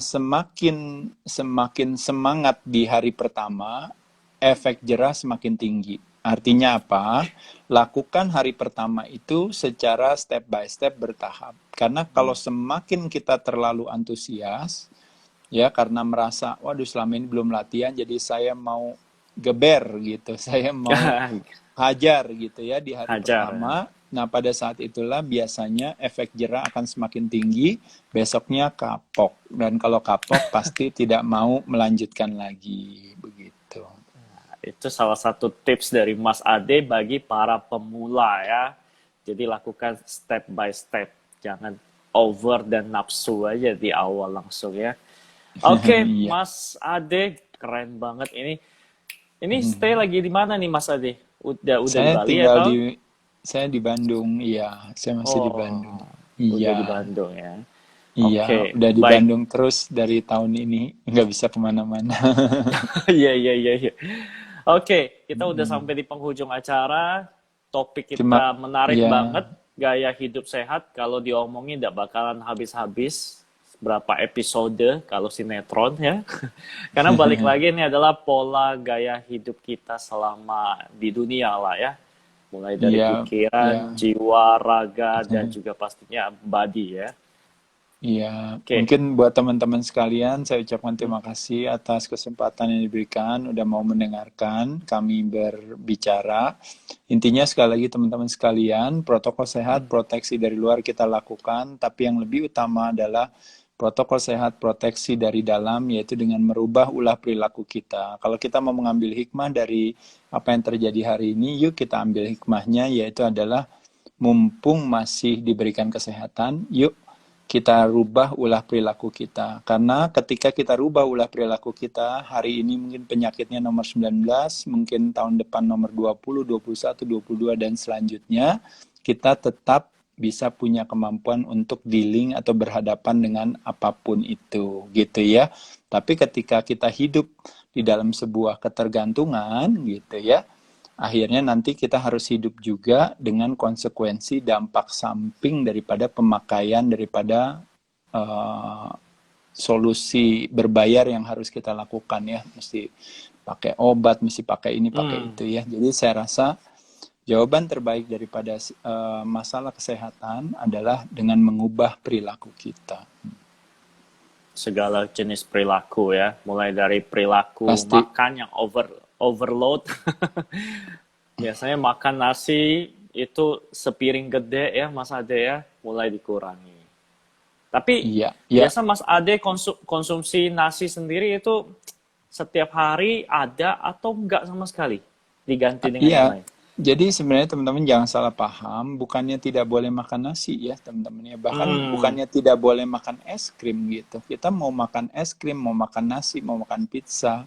semakin semakin semangat di hari pertama, efek jerah semakin tinggi. Artinya apa? Lakukan hari pertama itu secara step by step bertahap. Karena kalau semakin kita terlalu antusias, ya karena merasa, waduh selama ini belum latihan, jadi saya mau geber gitu, saya mau hajar gitu ya di hari Hajar ya. pertama. Nah, pada saat itulah biasanya efek jerah akan semakin tinggi, besoknya kapok. Dan kalau kapok pasti tidak mau melanjutkan lagi, begitu. Itu salah satu tips dari Mas Ade bagi para pemula ya. Jadi lakukan step by step. Jangan over dan nafsu aja di awal langsung ya. Oke, Iya. Mas Ade, keren banget ini. Ini stay lagi di mana nih Mas Ade? Udah di Saya Bali tinggal atau? saya di Bandung, iya. Saya masih di Bandung. Oh, udah di Iya, Bandung ya. iya. Oke, Udah di baik. Bandung terus dari tahun ini. Nggak bisa kemana-mana. Iya, iya, iya, iya. Oke, kita udah sampai di penghujung acara. Topik Cuma, kita menarik ya, banget. Gaya hidup sehat. Kalau diomongin tidak bakalan habis-habis. Berapa episode kalau sinetron ya. Karena balik lagi ini adalah pola gaya hidup kita selama di dunia lah ya. Mulai dari iya, pikiran, iya. jiwa, raga, dan juga pastinya body ya. Iya, Oke. mungkin buat teman-teman sekalian, saya ucapkan terima kasih atas kesempatan yang diberikan, udah mau mendengarkan kami berbicara. Intinya sekali lagi teman-teman sekalian, protokol sehat, proteksi dari luar kita lakukan, tapi yang lebih utama adalah protokol sehat, proteksi dari dalam, yaitu dengan merubah ulah perilaku kita. Kalau kita mau mengambil hikmah dari apa yang terjadi hari ini, yuk kita ambil hikmahnya, yaitu adalah mumpung masih diberikan kesehatan, yuk kita rubah ulah perilaku kita. Karena ketika kita rubah ulah perilaku kita, hari ini mungkin penyakitnya nomor 19, mungkin tahun depan nomor 20, 21, 22, dan selanjutnya, kita tetap bisa punya kemampuan untuk dealing atau berhadapan dengan apapun itu, gitu ya. Tapi ketika kita hidup di dalam sebuah ketergantungan, gitu ya, akhirnya nanti kita harus hidup juga dengan konsekuensi dampak samping daripada pemakaian daripada solusi berbayar yang harus kita lakukan ya. Mesti pakai obat, mesti pakai ini, pakai itu ya. Jadi saya rasa jawaban terbaik daripada masalah kesehatan adalah dengan mengubah perilaku kita. Segala jenis perilaku ya, mulai dari perilaku Pasti. makan yang overload. Biasanya makan nasi itu sepiring gede ya Mas Ade ya, mulai dikurangi. Tapi Iya, ya, biasa Mas Ade konsumsi nasi sendiri itu setiap hari ada atau enggak sama sekali? Diganti dengan yang iya. lain? Jadi sebenarnya teman-teman jangan salah paham, bukannya tidak boleh makan nasi ya teman-teman ya. Bahkan Hmm, bukannya tidak boleh makan es krim gitu. Kita mau makan es krim, mau makan nasi, mau makan pizza,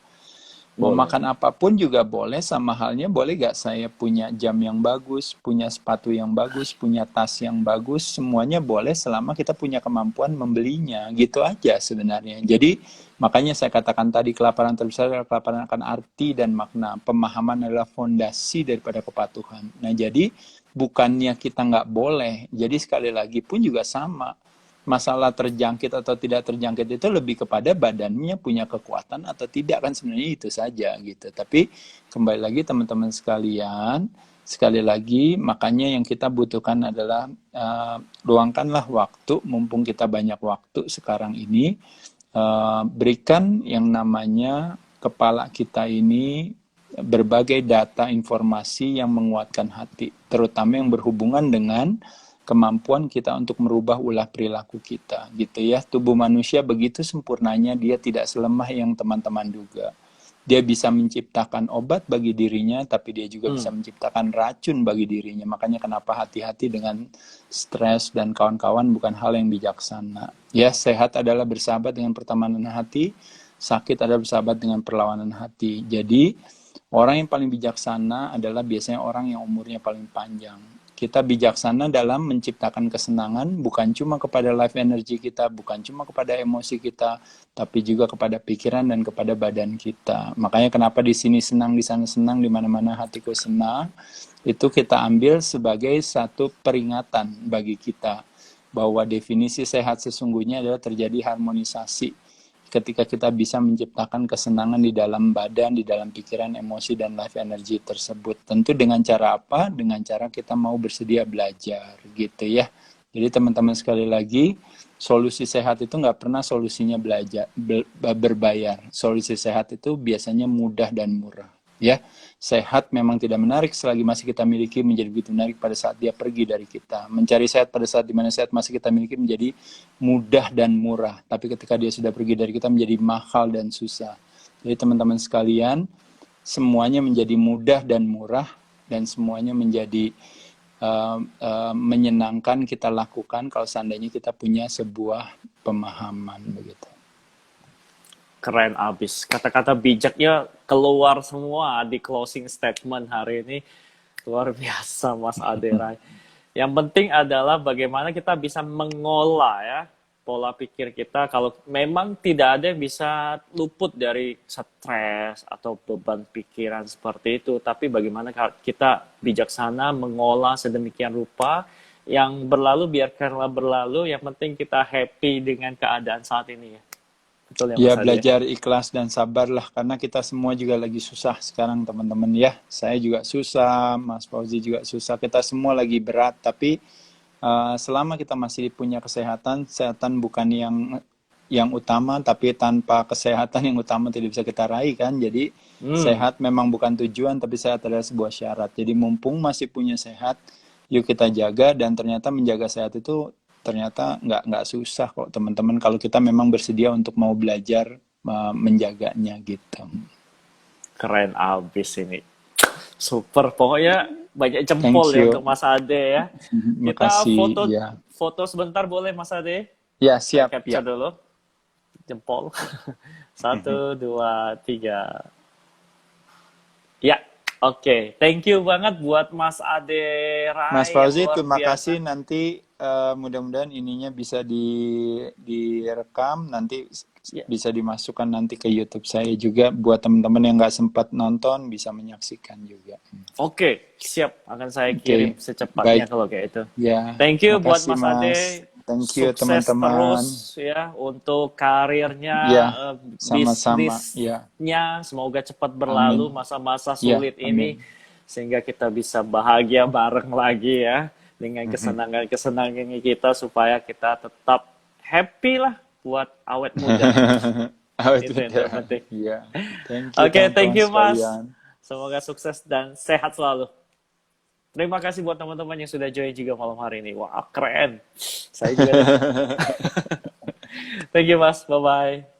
mau boleh. makan apapun juga boleh. Sama halnya boleh gak saya punya jam yang bagus, punya sepatu yang bagus, punya tas yang bagus, semuanya boleh selama kita punya kemampuan membelinya. Gitu aja sebenarnya. Jadi makanya saya katakan tadi kelaparan terbesar adalah kelaparan akan arti dan makna. Pemahaman adalah fondasi daripada kepatuhan. Nah jadi bukannya kita nggak boleh. Jadi sekali lagi pun juga sama. Masalah terjangkit atau tidak terjangkit itu lebih kepada badannya punya kekuatan atau tidak, kan sebenarnya itu saja gitu. Tapi kembali lagi teman-teman sekalian, sekali lagi makanya yang kita butuhkan adalah luangkanlah waktu, mumpung kita banyak waktu sekarang ini, berikan yang namanya kepala kita ini berbagai data informasi yang menguatkan hati, terutama yang berhubungan dengan kemampuan kita untuk merubah ulah perilaku kita gitu ya. Tubuh manusia begitu sempurnanya, dia tidak selemah yang teman-teman duga. Dia bisa menciptakan obat bagi dirinya, tapi dia juga bisa Hmm. menciptakan racun bagi dirinya. Makanya kenapa hati-hati dengan stres dan kawan-kawan, bukan hal yang bijaksana. Ya, sehat adalah bersahabat dengan pertemanan hati, sakit adalah bersahabat dengan perlawanan hati. Jadi, orang yang paling bijaksana adalah biasanya orang yang umurnya paling panjang. Kita bijaksana dalam menciptakan kesenangan, bukan cuma kepada life energy kita, bukan cuma kepada emosi kita, tapi juga kepada pikiran dan kepada badan kita. Makanya kenapa di sini senang, di sana senang, di mana-mana hatiku senang, itu kita ambil sebagai satu peringatan bagi kita bahwa definisi sehat sesungguhnya adalah terjadi harmonisasi ketika kita bisa menciptakan kesenangan di dalam badan, di dalam pikiran, emosi, dan life energy tersebut. Tentu dengan cara apa? Dengan cara kita mau bersedia belajar gitu ya. Jadi teman-teman sekali lagi, solusi sehat itu nggak pernah solusinya belajar berbayar. Solusi sehat itu biasanya mudah dan murah. Ya, sehat memang tidak menarik selagi masih kita miliki, menjadi begitu menarik pada saat dia pergi dari kita. Mencari sehat pada saat dimana sehat masih kita miliki menjadi mudah dan murah. Tapi ketika dia sudah pergi dari kita menjadi mahal dan susah. Jadi teman-teman sekalian, semuanya menjadi mudah dan murah, dan semuanya menjadi menyenangkan kita lakukan kalau seandainya kita punya sebuah pemahaman begitu. Keren abis. Kata-kata bijaknya keluar semua di closing statement hari ini. Luar biasa, Mas Aderai. Yang penting adalah bagaimana kita bisa mengolah ya pola pikir kita. Kalau memang tidak ada yang bisa luput dari stres atau beban pikiran seperti itu. Tapi bagaimana kita bijaksana mengolah sedemikian rupa, yang berlalu biarkanlah berlalu. Yang penting kita happy dengan keadaan saat ini ya. Betul ya Ya Mas Ade? belajar ikhlas dan sabarlah karena kita semua juga lagi susah sekarang teman-teman ya. Saya juga susah, Mas Fauzi juga susah, kita semua lagi berat, tapi selama kita masih punya kesehatan, kesehatan bukan yang utama, tapi tanpa kesehatan yang utama tidak bisa kita raih kan. Jadi Hmm, sehat memang bukan tujuan, tapi sehat adalah sebuah syarat. Jadi mumpung masih punya sehat, yuk kita jaga, dan ternyata menjaga sehat itu ternyata nggak susah kok teman-teman kalau kita memang bersedia untuk mau belajar menjaganya gitu. keren abis ini. Super, pokoknya banyak jempol Thank ya untuk you. Mas Ade ya. Kita Makasih foto ya. foto sebentar boleh Mas Ade? Ya, Saya siap ya. capture dulu jempol. Satu, dua, tiga. Ya, oke. Thank you banget buat Mas Ade Mas Rai yang Fauzi, luar terima kasih. biasa. Nanti mudah-mudahan ininya bisa direkam, nanti Ya, bisa dimasukkan nanti ke YouTube saya juga. Buat teman-teman yang nggak sempat nonton, bisa menyaksikan juga. oke, siap. Akan saya kirim Oke, secepatnya baik. kalau kayak itu. Ya, Thank you buat makasih Mas Mas. Ade. Thank you Sukses teman-teman. terus ya untuk karirnya, Ya, sama-sama. Ya, bisnisnya. Semoga cepat berlalu amin. masa-masa Ya, sulit ini amin. sehingga kita bisa bahagia bareng lagi ya dengan kesenangan-kesenangan kita supaya kita tetap happy lah buat awet muda. Awet Itu yang muda. terpenting. Ya, thank you Oke, thank teman-teman you Mas. sekalian. Semoga sukses dan sehat selalu. Terima kasih buat teman-teman yang sudah join juga malam hari ini. Wah, keren. Saya juga deh. Thank you, Mas. Bye-bye.